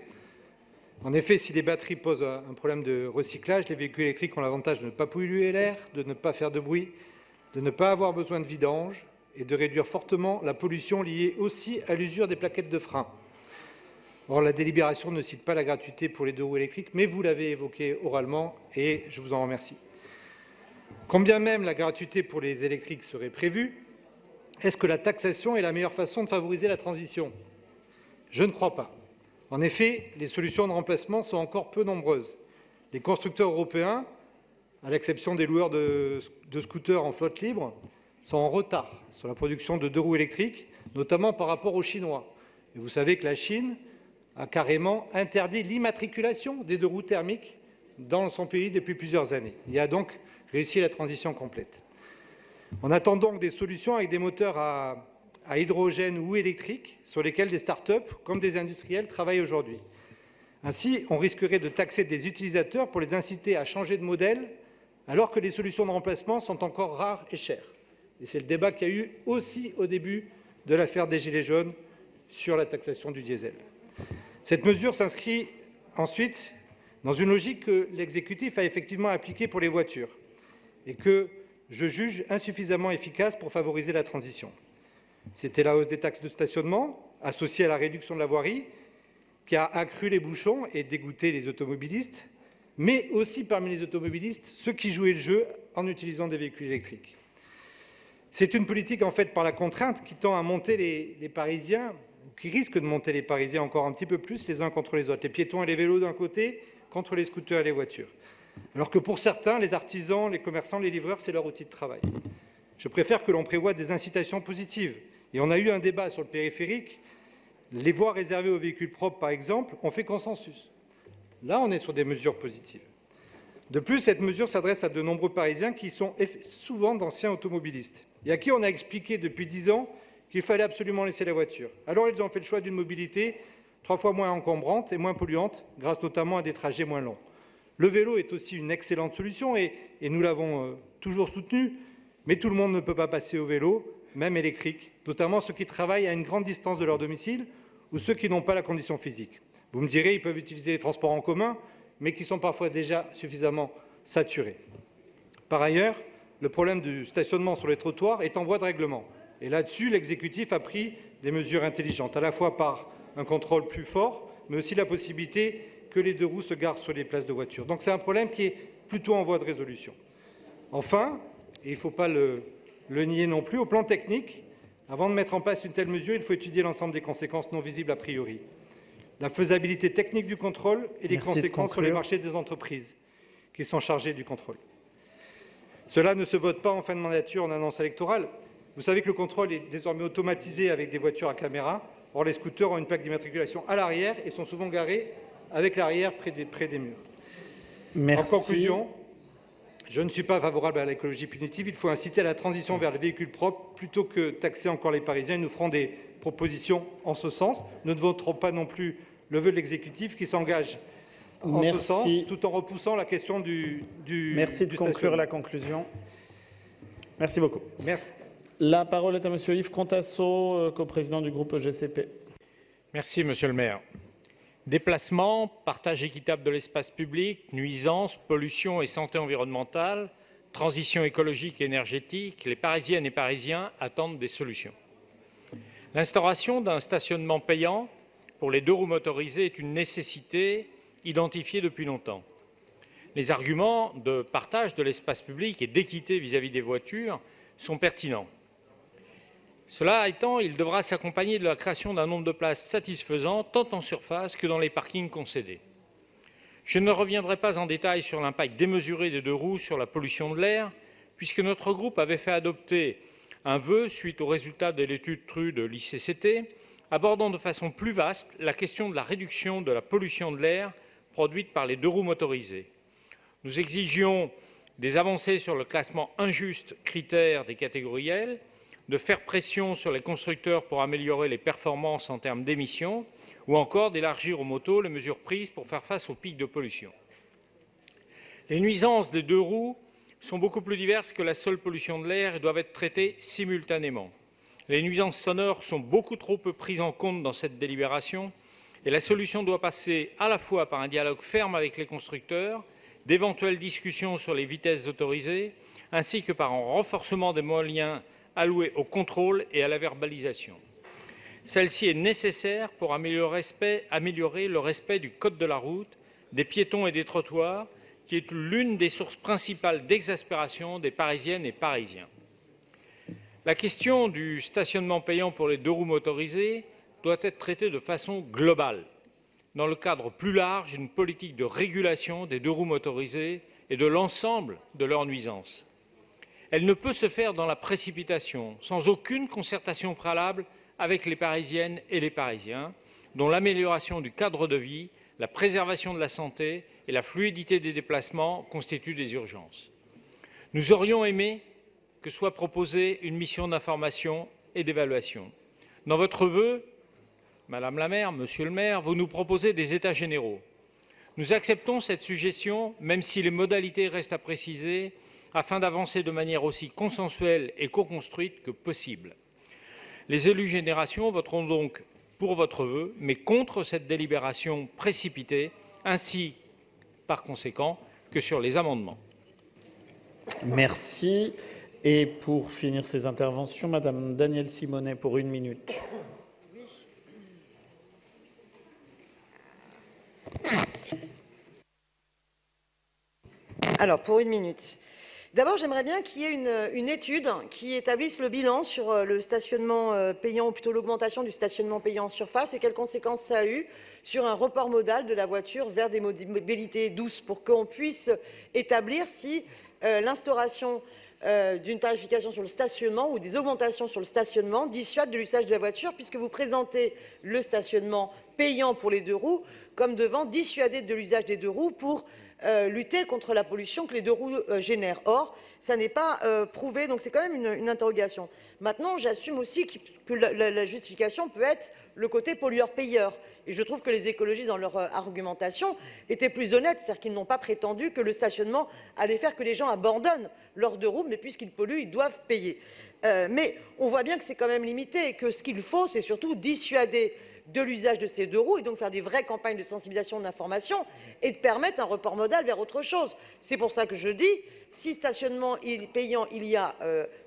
[SPEAKER 10] En effet, si les batteries posent un problème de recyclage, les véhicules électriques ont l'avantage de ne pas polluer l'air, de ne pas faire de bruit, de ne pas avoir besoin de vidange et de réduire fortement la pollution liée aussi à l'usure des plaquettes de frein. Or, la délibération ne cite pas la gratuité pour les deux roues électriques, mais vous l'avez évoqué oralement et je vous en remercie. Quand bien même la gratuité pour les électriques serait prévue, est-ce que la taxation est la meilleure façon de favoriser la transition? Je ne crois pas. En effet, les solutions de remplacement sont encore peu nombreuses. Les constructeurs européens, à l'exception des loueurs de scooters en flotte libre, sont en retard sur la production de deux roues électriques, notamment par rapport aux Chinois. Et vous savez que la Chine a carrément interdit l'immatriculation des deux roues thermiques dans son pays depuis plusieurs années. Il y a donc réussi la transition complète. On attend donc des solutions avec des moteurs à hydrogène ou électriques sur lesquels des start-up comme des industriels travaillent aujourd'hui. Ainsi, on risquerait de taxer des utilisateurs pour les inciter à changer de modèle alors que les solutions de remplacement sont encore rares et chères. Et c'est le débat qu'il y a eu aussi au début de l'affaire des Gilets jaunes sur la taxation du diesel. Cette mesure s'inscrit ensuite dans une logique que l'exécutif a effectivement appliquée pour les voitures et que je juge insuffisamment efficace pour favoriser la transition. C'était la hausse des taxes de stationnement, associée à la réduction de la voirie, qui a accru les bouchons et dégoûté les automobilistes, mais aussi parmi les automobilistes, ceux qui jouaient le jeu en utilisant des véhicules électriques. C'est une politique en fait par la contrainte qui tend à monter les Parisiens, qui risque de monter les Parisiens encore un petit peu plus les uns contre les autres, les piétons et les vélos d'un côté contre les scooters et les voitures. Alors que pour certains, les artisans, les commerçants, les livreurs, c'est leur outil de travail. Je préfère que l'on prévoie des incitations positives. Et on a eu un débat sur le périphérique. Les voies réservées aux véhicules propres, par exemple, ont fait consensus. Là, on est sur des mesures positives. De plus, cette mesure s'adresse à de nombreux Parisiens qui sont souvent d'anciens automobilistes et à qui on a expliqué depuis 10 ans qu'il fallait absolument laisser la voiture. Alors, ils ont fait le choix d'une mobilité 3 fois moins encombrante et moins polluante, grâce notamment à des trajets moins longs. Le vélo est aussi une excellente solution et nous l'avons toujours soutenu, mais tout le monde ne peut pas passer au vélo, même électrique, notamment ceux qui travaillent à une grande distance de leur domicile ou ceux qui n'ont pas la condition physique. Vous me direz, ils peuvent utiliser les transports en commun, mais qui sont parfois déjà suffisamment saturés. Par ailleurs, le problème du stationnement sur les trottoirs est en voie de règlement. Et là-dessus, l'exécutif a pris des mesures intelligentes, à la fois par un contrôle plus fort, mais aussi la possibilité que les deux roues se garent sur les places de voiture. Donc c'est un problème qui est plutôt en voie de résolution. Enfin, et il ne faut pas le nier non plus, au plan technique, avant de mettre en place une telle mesure, il faut étudier l'ensemble des conséquences non visibles a priori. La faisabilité technique du contrôle et les conséquences sur les marchés des entreprises qui sont chargées du contrôle. Cela ne se vote pas en fin de mandature en annonce électorale. Vous savez que le contrôle est désormais automatisé avec des voitures à caméra. Or, les scooters ont une plaque d'immatriculation à l'arrière et sont souvent garés avec l'arrière près des murs.
[SPEAKER 1] Merci.
[SPEAKER 10] En conclusion, je ne suis pas favorable à l'écologie punitive. Il faut inciter à la transition vers les véhicules propres plutôt que taxer encore les Parisiens. Nous ferons des propositions en ce sens. Nous ne voterons pas non plus le vœu de l'exécutif qui s'engage en ce sens, tout en repoussant la question du
[SPEAKER 1] Merci de conclure la conclusion. Merci beaucoup. Merci. La parole est à Monsieur Yves Contasso, coprésident du groupe GCP.
[SPEAKER 11] Merci, Monsieur le maire. Déplacements, partage équitable de l'espace public, nuisances, pollution et santé environnementale, transition écologique et énergétique, les Parisiennes et Parisiens attendent des solutions. L'instauration d'un stationnement payant pour les 2 roues motorisées est une nécessité identifiée depuis longtemps. Les arguments de partage de l'espace public et d'équité vis-à-vis des voitures sont pertinents. Cela étant, il devra s'accompagner de la création d'un nombre de places satisfaisant tant en surface que dans les parkings concédés. Je ne reviendrai pas en détail sur l'impact démesuré des 2 roues sur la pollution de l'air, puisque notre groupe avait fait adopter un vœu suite aux résultats de l'étude TRU de l'ICCT, abordant de façon plus vaste la question de la réduction de la pollution de l'air produite par les 2 roues motorisées. Nous exigions des avancées sur le classement injuste critère des catégories L, de faire pression sur les constructeurs pour améliorer les performances en termes d'émissions, ou encore d'élargir aux motos les mesures prises pour faire face aux pics de pollution. Les nuisances des 2 roues sont beaucoup plus diverses que la seule pollution de l'air et doivent être traitées simultanément. Les nuisances sonores sont beaucoup trop peu prises en compte dans cette délibération et la solution doit passer à la fois par un dialogue ferme avec les constructeurs, d'éventuelles discussions sur les vitesses autorisées, ainsi que par un renforcement des moyens alloués au contrôle et à la verbalisation. Celle-ci est nécessaire pour améliorer le respect du code de la route, des piétons et des trottoirs, qui est l'une des sources principales d'exaspération des Parisiennes et Parisiens. La question du stationnement payant pour les 2 roues motorisées doit être traitée de façon globale, dans le cadre plus large d'une politique de régulation des 2 roues motorisées et de l'ensemble de leurs nuisances. Elle ne peut se faire dans la précipitation, sans aucune concertation préalable avec les Parisiennes et les Parisiens, dont l'amélioration du cadre de vie, la préservation de la santé et la fluidité des déplacements constituent des urgences. Nous aurions aimé que soit proposée une mission d'information et d'évaluation. Dans votre vœu, Madame la maire, Monsieur le maire, vous nous proposez des états généraux. Nous acceptons cette suggestion, même si les modalités restent à préciser, afin d'avancer de manière aussi consensuelle et co-construite que possible. Les élus Génération voteront donc pour votre vœu, mais contre cette délibération précipitée, ainsi, par conséquent, que sur les amendements.
[SPEAKER 1] Merci. Et pour finir ces interventions, Madame Danielle Simonet pour 1 minute.
[SPEAKER 12] Alors, pour 1 minute. D'abord, j'aimerais bien qu'il y ait une étude qui établisse le bilan sur le stationnement payant, ou plutôt l'augmentation du stationnement payant en surface et quelles conséquences ça a eu sur un report modal de la voiture vers des mobilités douces pour qu'on puisse établir si l'instauration d'une tarification sur le stationnement ou des augmentations sur le stationnement dissuade de l'usage de la voiture, puisque vous présentez le stationnement payant pour les 2 roues comme devant dissuader de l'usage des 2 roues pour lutter contre la pollution que les 2 roues génèrent. Or, ça n'est pas prouvé, donc c'est quand même une interrogation. Maintenant, j'assume aussi que la justification peut être le côté pollueur-payeur. Et je trouve que les écologistes, dans leur argumentation, étaient plus honnêtes. C'est-à-dire qu'ils n'ont pas prétendu que le stationnement allait faire que les gens abandonnent leurs 2 roues, mais puisqu'ils polluent, ils doivent payer. Mais on voit bien que c'est quand même limité et que ce qu'il faut, c'est surtout dissuader de l'usage de ces 2 roues et donc faire des vraies campagnes de sensibilisation, d'information et de permettre un report modal vers autre chose. C'est pour ça que je dis, si stationnement payant il y a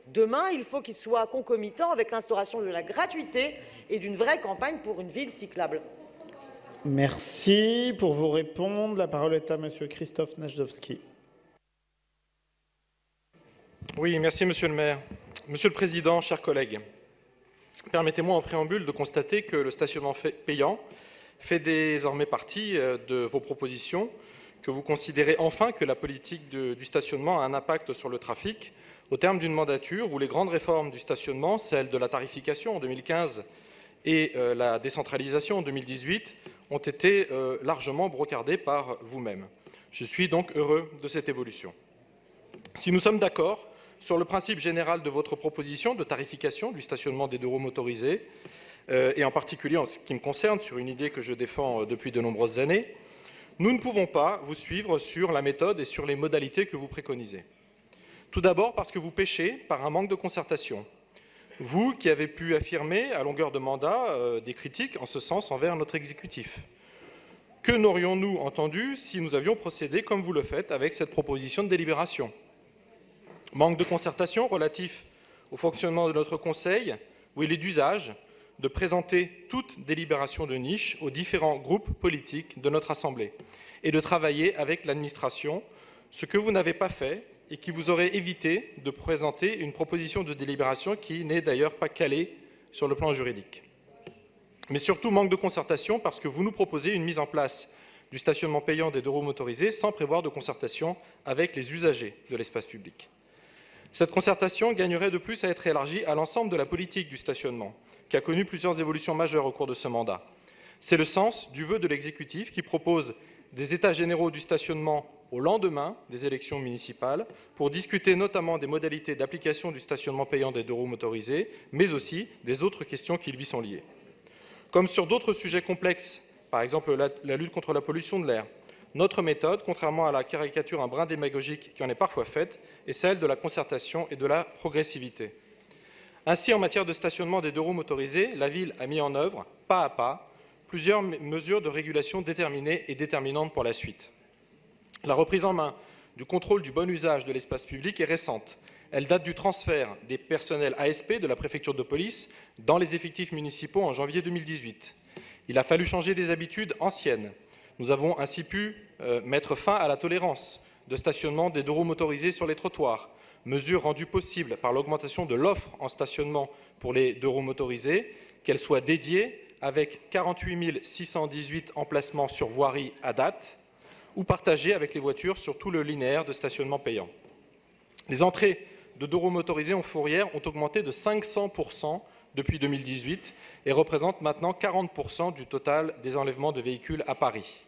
[SPEAKER 12] demain, il faut qu'il soit concomitant avec l'instauration de la gratuité et d'une vraie campagne pour une ville cyclable.
[SPEAKER 1] Merci. Pour vous répondre, la parole est à Monsieur Christophe Najdowski.
[SPEAKER 13] Oui, merci Monsieur le maire. Monsieur le Président, chers collègues, permettez-moi en préambule de constater que le stationnement payant fait désormais partie de vos propositions, que vous considérez enfin que la politique du stationnement a un impact sur le trafic, au terme d'une mandature où les grandes réformes du stationnement, celle de la tarification en 2015 et la décentralisation en 2018, ont été largement brocardées par vous-même. Je suis donc heureux de cette évolution. Si nous sommes d'accord sur le principe général de votre proposition de tarification du stationnement des 2 roues motorisées, et en particulier en ce qui me concerne, sur une idée que je défends depuis de nombreuses années, Nous ne pouvons pas vous suivre sur la méthode et sur les modalités que vous préconisez. Tout d'abord parce que vous péchez par un manque de concertation. Vous qui avez pu affirmer à longueur de mandat des critiques en ce sens envers notre exécutif. Que n'aurions-nous entendu si nous avions procédé comme vous le faites avec cette proposition de délibération? Manque de concertation relatif au fonctionnement de notre Conseil, où il est d'usage de présenter toute délibération de niche aux différents groupes politiques de notre Assemblée et de travailler avec l'administration, ce que vous n'avez pas fait et qui vous aurait évité de présenter une proposition de délibération qui n'est d'ailleurs pas calée sur le plan juridique. Mais surtout, manque de concertation parce que vous nous proposez une mise en place du stationnement payant des 2 roues motorisés sans prévoir de concertation avec les usagers de l'espace public. Cette concertation gagnerait de plus à être élargie à l'ensemble de la politique du stationnement, qui a connu plusieurs évolutions majeures au cours de ce mandat. C'est le sens du vœu de l'exécutif qui propose des états généraux du stationnement au lendemain des élections municipales pour discuter notamment des modalités d'application du stationnement payant des 2 roues motorisés, mais aussi des autres questions qui lui sont liées. Comme sur d'autres sujets complexes, par exemple la lutte contre la pollution de l'air, notre méthode, contrairement à la caricature un brin démagogique qui en est parfois faite, est celle de la concertation et de la progressivité. Ainsi, en matière de stationnement des 2 roues motorisés, la ville a mis en œuvre, pas à pas, plusieurs mesures de régulation déterminées et déterminantes pour la suite. La reprise en main du contrôle du bon usage de l'espace public est récente. Elle date du transfert des personnels ASP de la préfecture de police dans les effectifs municipaux en janvier 2018. Il a fallu changer des habitudes anciennes. Nous avons ainsi pu mettre fin à la tolérance de stationnement des 2 roues motorisés sur les trottoirs, mesure rendue possible par l'augmentation de l'offre en stationnement pour les 2 roues motorisés, qu'elle soit dédiée avec 48 618 emplacements sur voirie à date, ou partagée avec les voitures sur tout le linéaire de stationnement payant. Les entrées de 2 roues motorisés en fourrière ont augmenté de 500% depuis 2018 et représentent maintenant 40% du total des enlèvements de véhicules à Paris.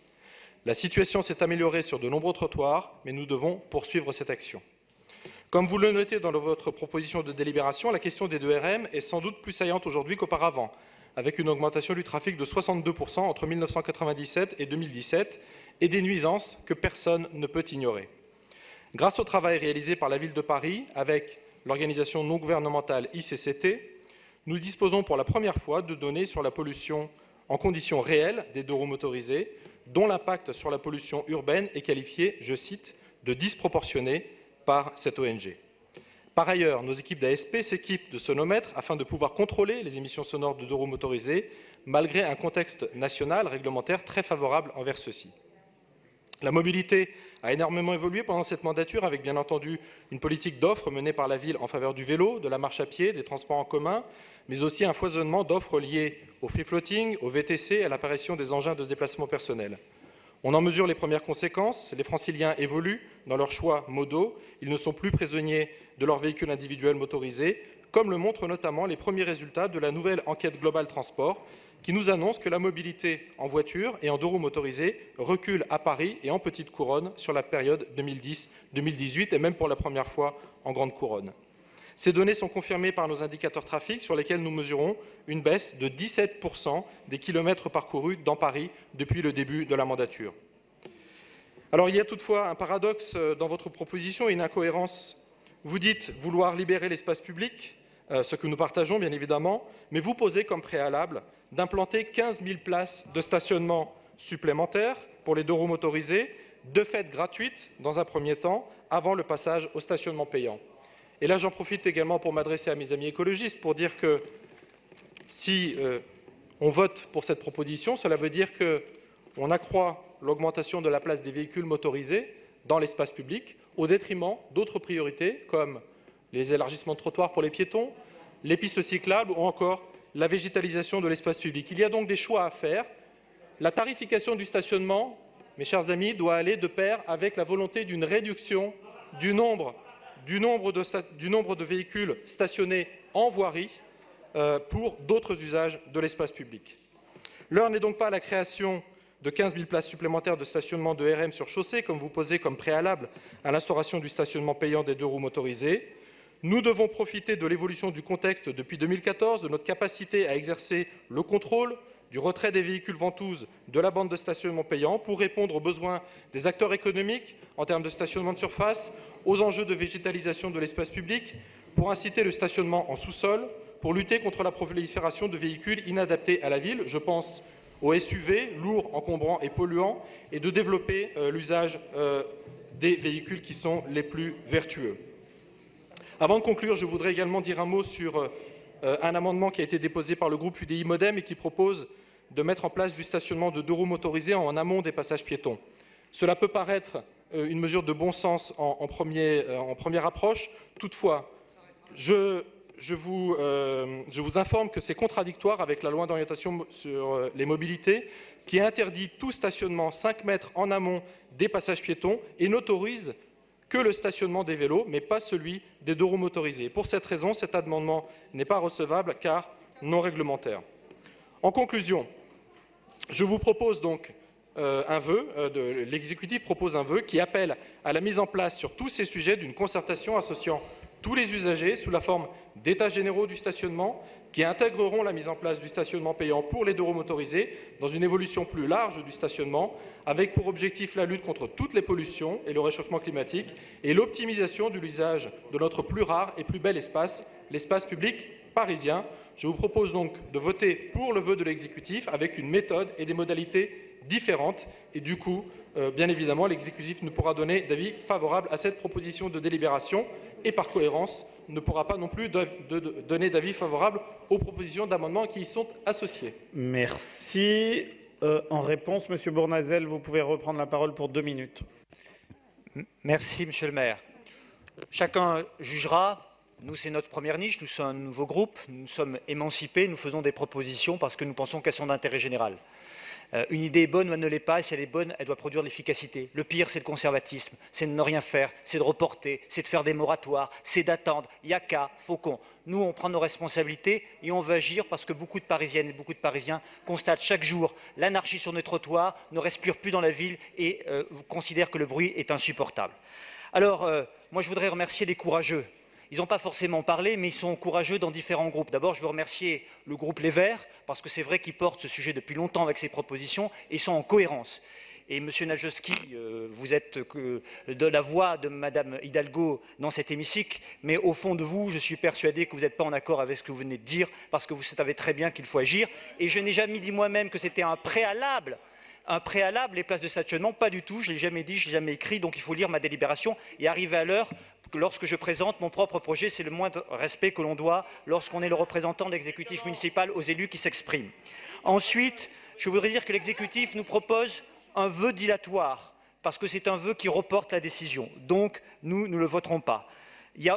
[SPEAKER 13] La situation s'est améliorée sur de nombreux trottoirs, mais nous devons poursuivre cette action. Comme vous le notez dans votre proposition de délibération, la question des 2 RM est sans doute plus saillante aujourd'hui qu'auparavant, avec une augmentation du trafic de 62% entre 1997 et 2017 et des nuisances que personne ne peut ignorer. Grâce au travail réalisé par la Ville de Paris avec l'organisation non gouvernementale ICCT, nous disposons pour la première fois de données sur la pollution en conditions réelles des 2 roues motorisés, dont l'impact sur la pollution urbaine est qualifié, je cite, de disproportionné par cette ONG. Par ailleurs, nos équipes d'ASP s'équipent de sonomètres afin de pouvoir contrôler les émissions sonores de 2 roues motorisés, malgré un contexte national réglementaire très favorable envers ceux-ci. La mobilité a énormément évolué pendant cette mandature, avec bien entendu une politique d'offres menée par la ville en faveur du vélo, de la marche à pied, des transports en commun, mais aussi un foisonnement d'offres liées au free-floating, au VTC et à l'apparition des engins de déplacement personnel. On en mesure les premières conséquences. Les franciliens évoluent dans leurs choix modaux. Ils ne sont plus prisonniers de leur véhicule individuel motorisé, comme le montrent notamment les premiers résultats de la nouvelle enquête Global Transport, qui nous annonce que la mobilité en voiture et en 2 roues motorisés recule à Paris et en petite couronne sur la période 2010-2018 et même pour la première fois en grande couronne. Ces données sont confirmées par nos indicateurs trafic sur lesquels nous mesurons une baisse de 17% des kilomètres parcourus dans Paris depuis le début de la mandature. Alors il y a toutefois un paradoxe dans votre proposition et une incohérence. Vous dites vouloir libérer l'espace public, ce que nous partageons bien évidemment, mais vous posez comme préalable d'implanter 15 000 places de stationnement supplémentaires pour les 2 roues motorisés, de fait gratuites dans un premier temps, avant le passage au stationnement payant. Et là, j'en profite également pour m'adresser à mes amis écologistes pour dire que si on vote pour cette proposition, cela veut dire qu'on accroît l'augmentation de la place des véhicules motorisés dans l'espace public au détriment d'autres priorités comme les élargissements de trottoirs pour les piétons, les pistes cyclables ou encore la végétalisation de l'espace public. Il y a donc des choix à faire. La tarification du stationnement, mes chers amis, doit aller de pair avec la volonté d'une réduction du nombre de véhicules stationnés en voirie pour d'autres usages de l'espace public. L'heure n'est donc pas à la création de 15 000 places supplémentaires de stationnement de RM sur chaussée, comme vous posez comme préalable à l'instauration du stationnement payant des 2 roues motorisés. Nous devons profiter de l'évolution du contexte depuis 2014, de notre capacité à exercer le contrôle du retrait des véhicules ventouses de la bande de stationnement payant pour répondre aux besoins des acteurs économiques en termes de stationnement de surface, aux enjeux de végétalisation de l'espace public, pour inciter le stationnement en sous-sol, pour lutter contre la prolifération de véhicules inadaptés à la ville, je pense aux SUV, lourds, encombrants et polluants, et de développer l'usage des véhicules qui sont les plus vertueux. Avant de conclure, je voudrais également dire un mot sur un amendement qui a été déposé par le groupe UDI Modem et qui propose de mettre en place du stationnement de 2 roues motorisés en amont des passages piétons. Cela peut paraître une mesure de bon sens en première approche. Toutefois, je vous informe que c'est contradictoire avec la loi d'orientation sur les mobilités qui interdit tout stationnement 5 mètres en amont des passages piétons et n'autorise que le stationnement des vélos, mais pas celui des 2 roues motorisés. Pour cette raison, cet amendement n'est pas recevable car non réglementaire. En conclusion, je vous propose donc l'exécutif propose un vœu qui appelle à la mise en place sur tous ces sujets d'une concertation associant tous les usagers sous la forme d'états généraux du stationnement qui intégreront la mise en place du stationnement payant pour les 2 roues motorisés dans une évolution plus large du stationnement avec pour objectif la lutte contre toutes les pollutions et le réchauffement climatique et l'optimisation de l'usage de notre plus rare et plus bel espace, l'espace public parisien. Je vous propose donc de voter pour le vœu de l'exécutif avec une méthode et des modalités différentes et du coup, bien évidemment, l'exécutif ne pourra donner d'avis favorable à cette proposition de délibération et par cohérence ne pourra pas non plus donner d'avis favorable aux propositions d'amendements qui y sont associées.
[SPEAKER 1] Merci. En réponse, Monsieur Bournazel, vous pouvez reprendre la parole pour 2 minutes.
[SPEAKER 2] Merci, Monsieur le maire. Chacun jugera. Nous, c'est notre première niche. Nous sommes un nouveau groupe. Nous sommes émancipés. Nous faisons des propositions parce que nous pensons qu'elles sont d'intérêt général. Une idée est bonne ou elle ne l'est pas, et si elle est bonne, elle doit produire de l'efficacité. Le pire, c'est le conservatisme, c'est de ne rien faire, c'est de reporter, c'est de faire des moratoires, c'est d'attendre, yaka, faucon. Nous, on prend nos responsabilités et on veut agir parce que beaucoup de Parisiennes et beaucoup de Parisiens constatent chaque jour l'anarchie sur nos trottoirs, ne respirent plus dans la ville et considèrent que le bruit est insupportable. Alors, moi, je voudrais remercier les courageux. Ils n'ont pas forcément parlé, mais ils sont courageux dans différents groupes. D'abord, je veux remercier le groupe Les Verts, parce que c'est vrai qu'ils portent ce sujet depuis longtemps avec ses propositions et sont en cohérence. Et Monsieur Najewski, vous êtes de la voix de Madame Hidalgo dans cet hémicycle, mais au fond de vous, je suis persuadé que vous n'êtes pas en accord avec ce que vous venez de dire, parce que vous savez très bien qu'il faut agir. Et je n'ai jamais dit moi-même que c'était un préalable, les places de stationnement, pas du tout, je ne l'ai jamais dit, je ne l'ai jamais écrit, donc il faut lire ma délibération et arriver à l'heure. Lorsque je présente mon propre projet, c'est le moindre respect que l'on doit lorsqu'on est le représentant de l'exécutif municipal aux élus qui s'expriment. Ensuite, je voudrais dire que l'exécutif nous propose un vœu dilatoire, parce que c'est un vœu qui reporte la décision. Donc, nous ne le voterons pas.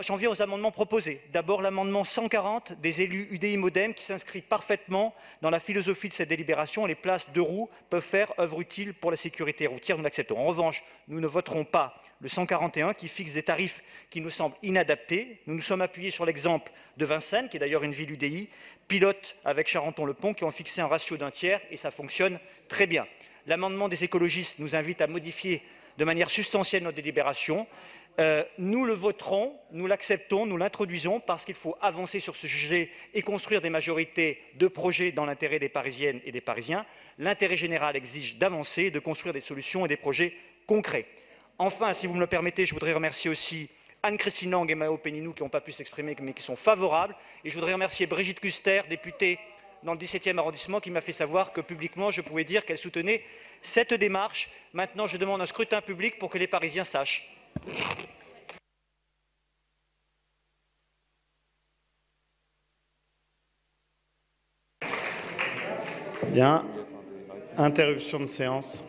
[SPEAKER 2] J'en viens aux amendements proposés. D'abord, l'amendement 140 des élus UDI Modem qui s'inscrit parfaitement dans la philosophie de cette délibération. Les places 2 roues peuvent faire œuvre utile pour la sécurité routière, nous l'acceptons. En revanche, nous ne voterons pas le 141 qui fixe des tarifs qui nous semblent inadaptés. Nous nous sommes appuyés sur l'exemple de Vincennes, qui est d'ailleurs une ville UDI, pilote avec Charenton-le-Pont, qui ont fixé un ratio d'1 tiers et ça fonctionne très bien. L'amendement des écologistes nous invite à modifier de manière substantielle nos délibérations. Nous le voterons, nous l'acceptons, nous l'introduisons parce qu'il faut avancer sur ce sujet et construire des majorités de projets dans l'intérêt des Parisiennes et des Parisiens. L'intérêt général exige d'avancer, de construire des solutions et des projets concrets. Enfin, si vous me le permettez, je voudrais remercier aussi Anne-Christine Lang et Mao Péninou qui n'ont pas pu s'exprimer mais qui sont favorables. Et je voudrais remercier Brigitte Kuster, députée dans le 17e arrondissement, qui m'a fait savoir que publiquement je pouvais dire qu'elle soutenait cette démarche. Maintenant, je demande un scrutin public pour que les Parisiens sachent.
[SPEAKER 1] Bien. Interruption de séance.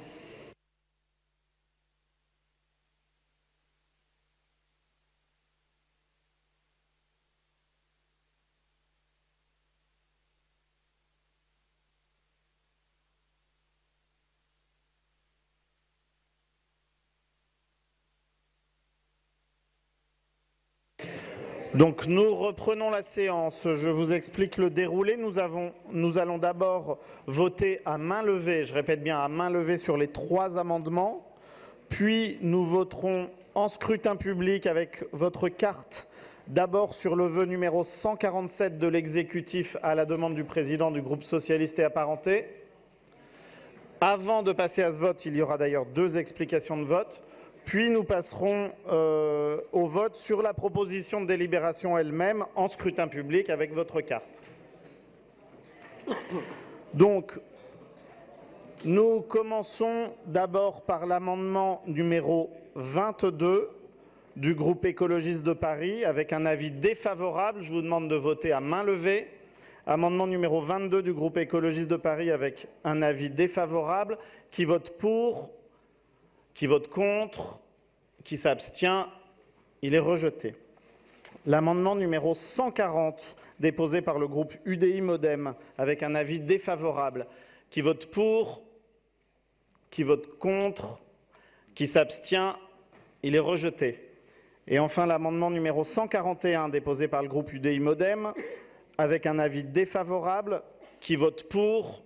[SPEAKER 1] Donc nous reprenons la séance. Je vous explique le déroulé. Nous allons d'abord voter à main levée, je répète bien à main levée sur les 3 amendements. Puis nous voterons en scrutin public avec votre carte, d'abord sur le vœu numéro 147 de l'exécutif à la demande du président du groupe socialiste et apparenté. Avant de passer à ce vote, il y aura d'ailleurs 2 explications de vote. Puis nous passerons au vote sur la proposition de délibération elle-même en scrutin public avec votre carte. Donc, nous commençons d'abord par l'amendement numéro 22 du groupe écologiste de Paris avec un avis défavorable. Je vous demande de voter à main levée. Amendement numéro 22 du groupe écologiste de Paris avec un avis défavorable. Qui vote pour? Qui vote contre? Qui s'abstient? Il est rejeté. L'amendement numéro 140 déposé par le groupe UDI Modem avec un avis défavorable. Qui vote pour? Qui vote contre? Qui s'abstient? Il est rejeté. Et enfin l'amendement numéro 141 déposé par le groupe UDI Modem avec un avis défavorable. Qui vote pour?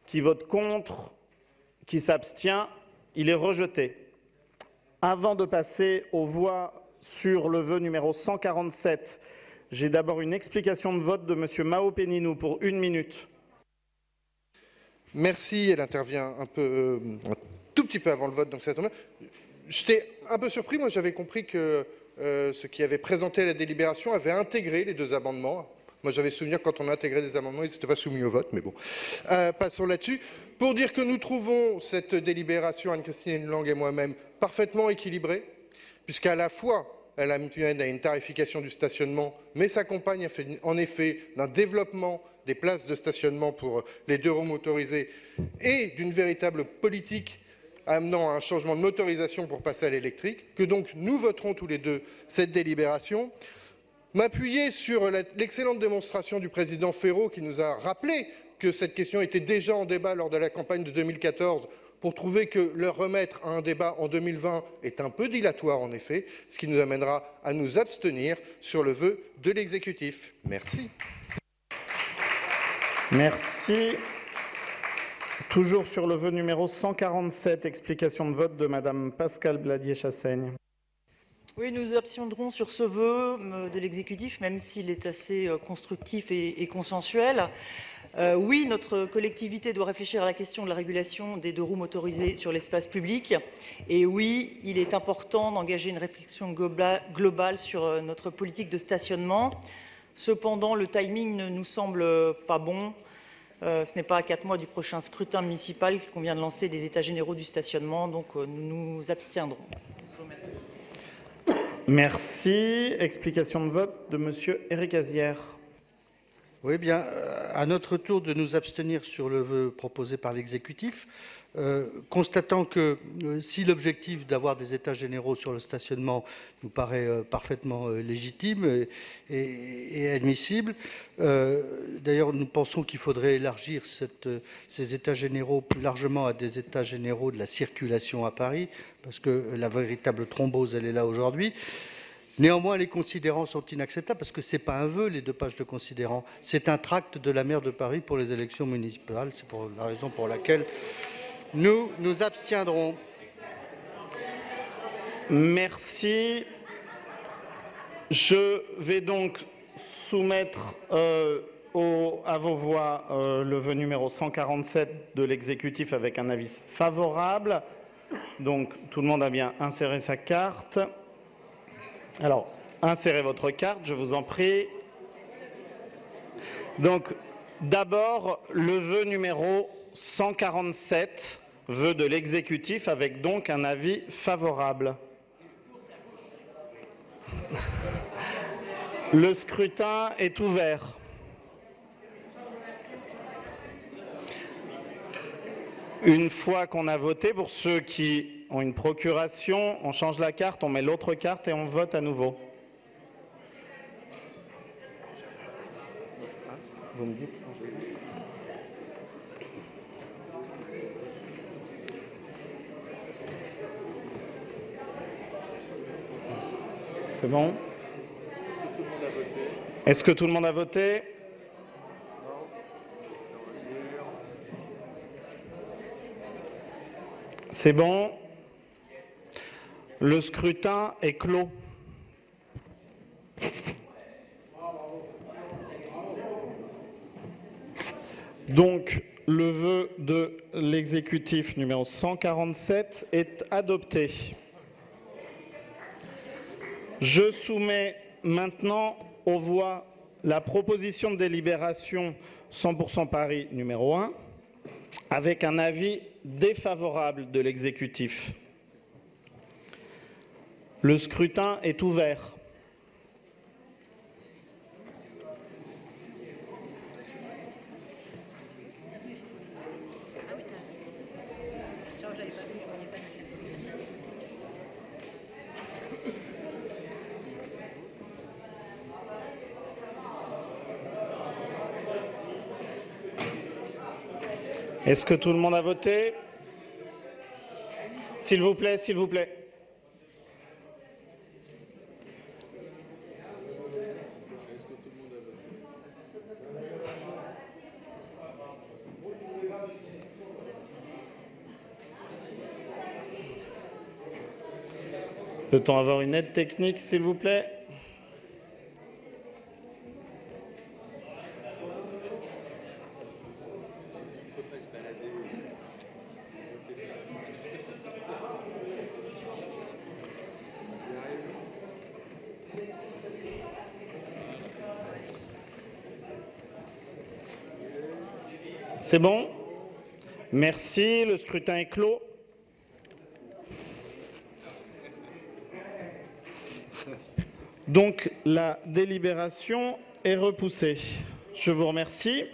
[SPEAKER 1] Qui vote contre? Qui s'abstient? Il est rejeté. Avant de passer aux voix sur le vœu numéro 147, j'ai d'abord une explication de vote de M. Mao Péninou pour 1 minute.
[SPEAKER 14] Merci. Elle intervient un tout petit peu avant le vote. Donc j'étais un peu surpris. Moi, j'avais compris que ceux qui avaient présenté la délibération avaient intégré les 2 amendements. Moi, j'avais souvenir quand on a intégré des amendements, ils n'étaient pas soumis au vote, mais bon. Passons là-dessus. Pour dire que nous trouvons cette délibération, Anne-Christine Lang et moi-même, parfaitement équilibrée, puisqu'à la fois, elle amène à une tarification du stationnement, mais s'accompagne en effet d'un développement des places de stationnement pour les 2 roues motorisés et d'une véritable politique amenant à un changement de motorisation pour passer à l'électrique, que donc nous voterons tous les 2 cette délibération. M'appuyer sur l'excellente démonstration du président Ferraud qui nous a rappelé que cette question était déjà en débat lors de la campagne de 2014 pour trouver que le remettre à un débat en 2020 est un peu dilatoire en effet, ce qui nous amènera à nous abstenir sur le vœu de l'exécutif. Merci.
[SPEAKER 1] Merci. Toujours sur le vœu numéro 147, explication de vote de Madame Pascale Bladier-Chassaigne.
[SPEAKER 7] Oui, nous nous abstiendrons sur ce vœu de l'exécutif, même s'il est assez constructif et consensuel. Oui, notre collectivité doit réfléchir à la question de la régulation des 2 roues motorisées sur l'espace public. Et oui, il est important d'engager une réflexion globale sur notre politique de stationnement. Cependant, le timing ne nous semble pas bon. Ce n'est pas à 4 mois du prochain scrutin municipal qu'on vient de lancer des états généraux du stationnement, donc nous nous abstiendrons. Je vous remercie.
[SPEAKER 1] Merci. Explication de vote de Monsieur Éric Azière.
[SPEAKER 3] Oui, bien, à notre tour de nous abstenir sur le vœu proposé par l'exécutif, constatant que si l'objectif d'avoir des états généraux sur le stationnement nous paraît parfaitement légitime et admissible, d'ailleurs nous pensons qu'il faudrait élargir ces états généraux plus largement à des états généraux de la circulation à Paris, parce que la véritable thrombose, elle est là aujourd'hui. Néanmoins, les considérants sont inacceptables parce que ce n'est pas un vœu, les 2 pages de considérants. C'est un tract de la maire de Paris pour les élections municipales. C'est pour la raison pour laquelle nous nous abstiendrons.
[SPEAKER 1] Merci. Je vais donc soumettre à vos voix le vœu numéro 147 de l'exécutif avec un avis favorable. Donc, tout le monde a bien inséré sa carte. Alors, insérez votre carte, je vous en prie. Donc, d'abord, le vœu numéro 147, vœu de l'exécutif, avec donc un avis favorable. Le scrutin est ouvert. Une fois qu'on a voté, pour ceux qui ont une procuration, on change la carte, on met l'autre carte et on vote à nouveau. Vous me dites quand je vais. C'est bon? Est-ce que tout le monde a voté? C'est bon. Le scrutin est clos. Donc, Le vœu de l'exécutif numéro 147 est adopté. Je soumets maintenant aux voix la proposition de délibération 100% Paris numéro 1 avec un avis défavorable de l'exécutif. Le scrutin est ouvert. Est-ce que tout le monde a voté? S'il vous plaît, s'il vous plaît. Peut-on avoir une aide technique, s'il vous plaît? C'est bon? Merci. Le scrutin est clos. Donc, la délibération est repoussée. Je vous remercie.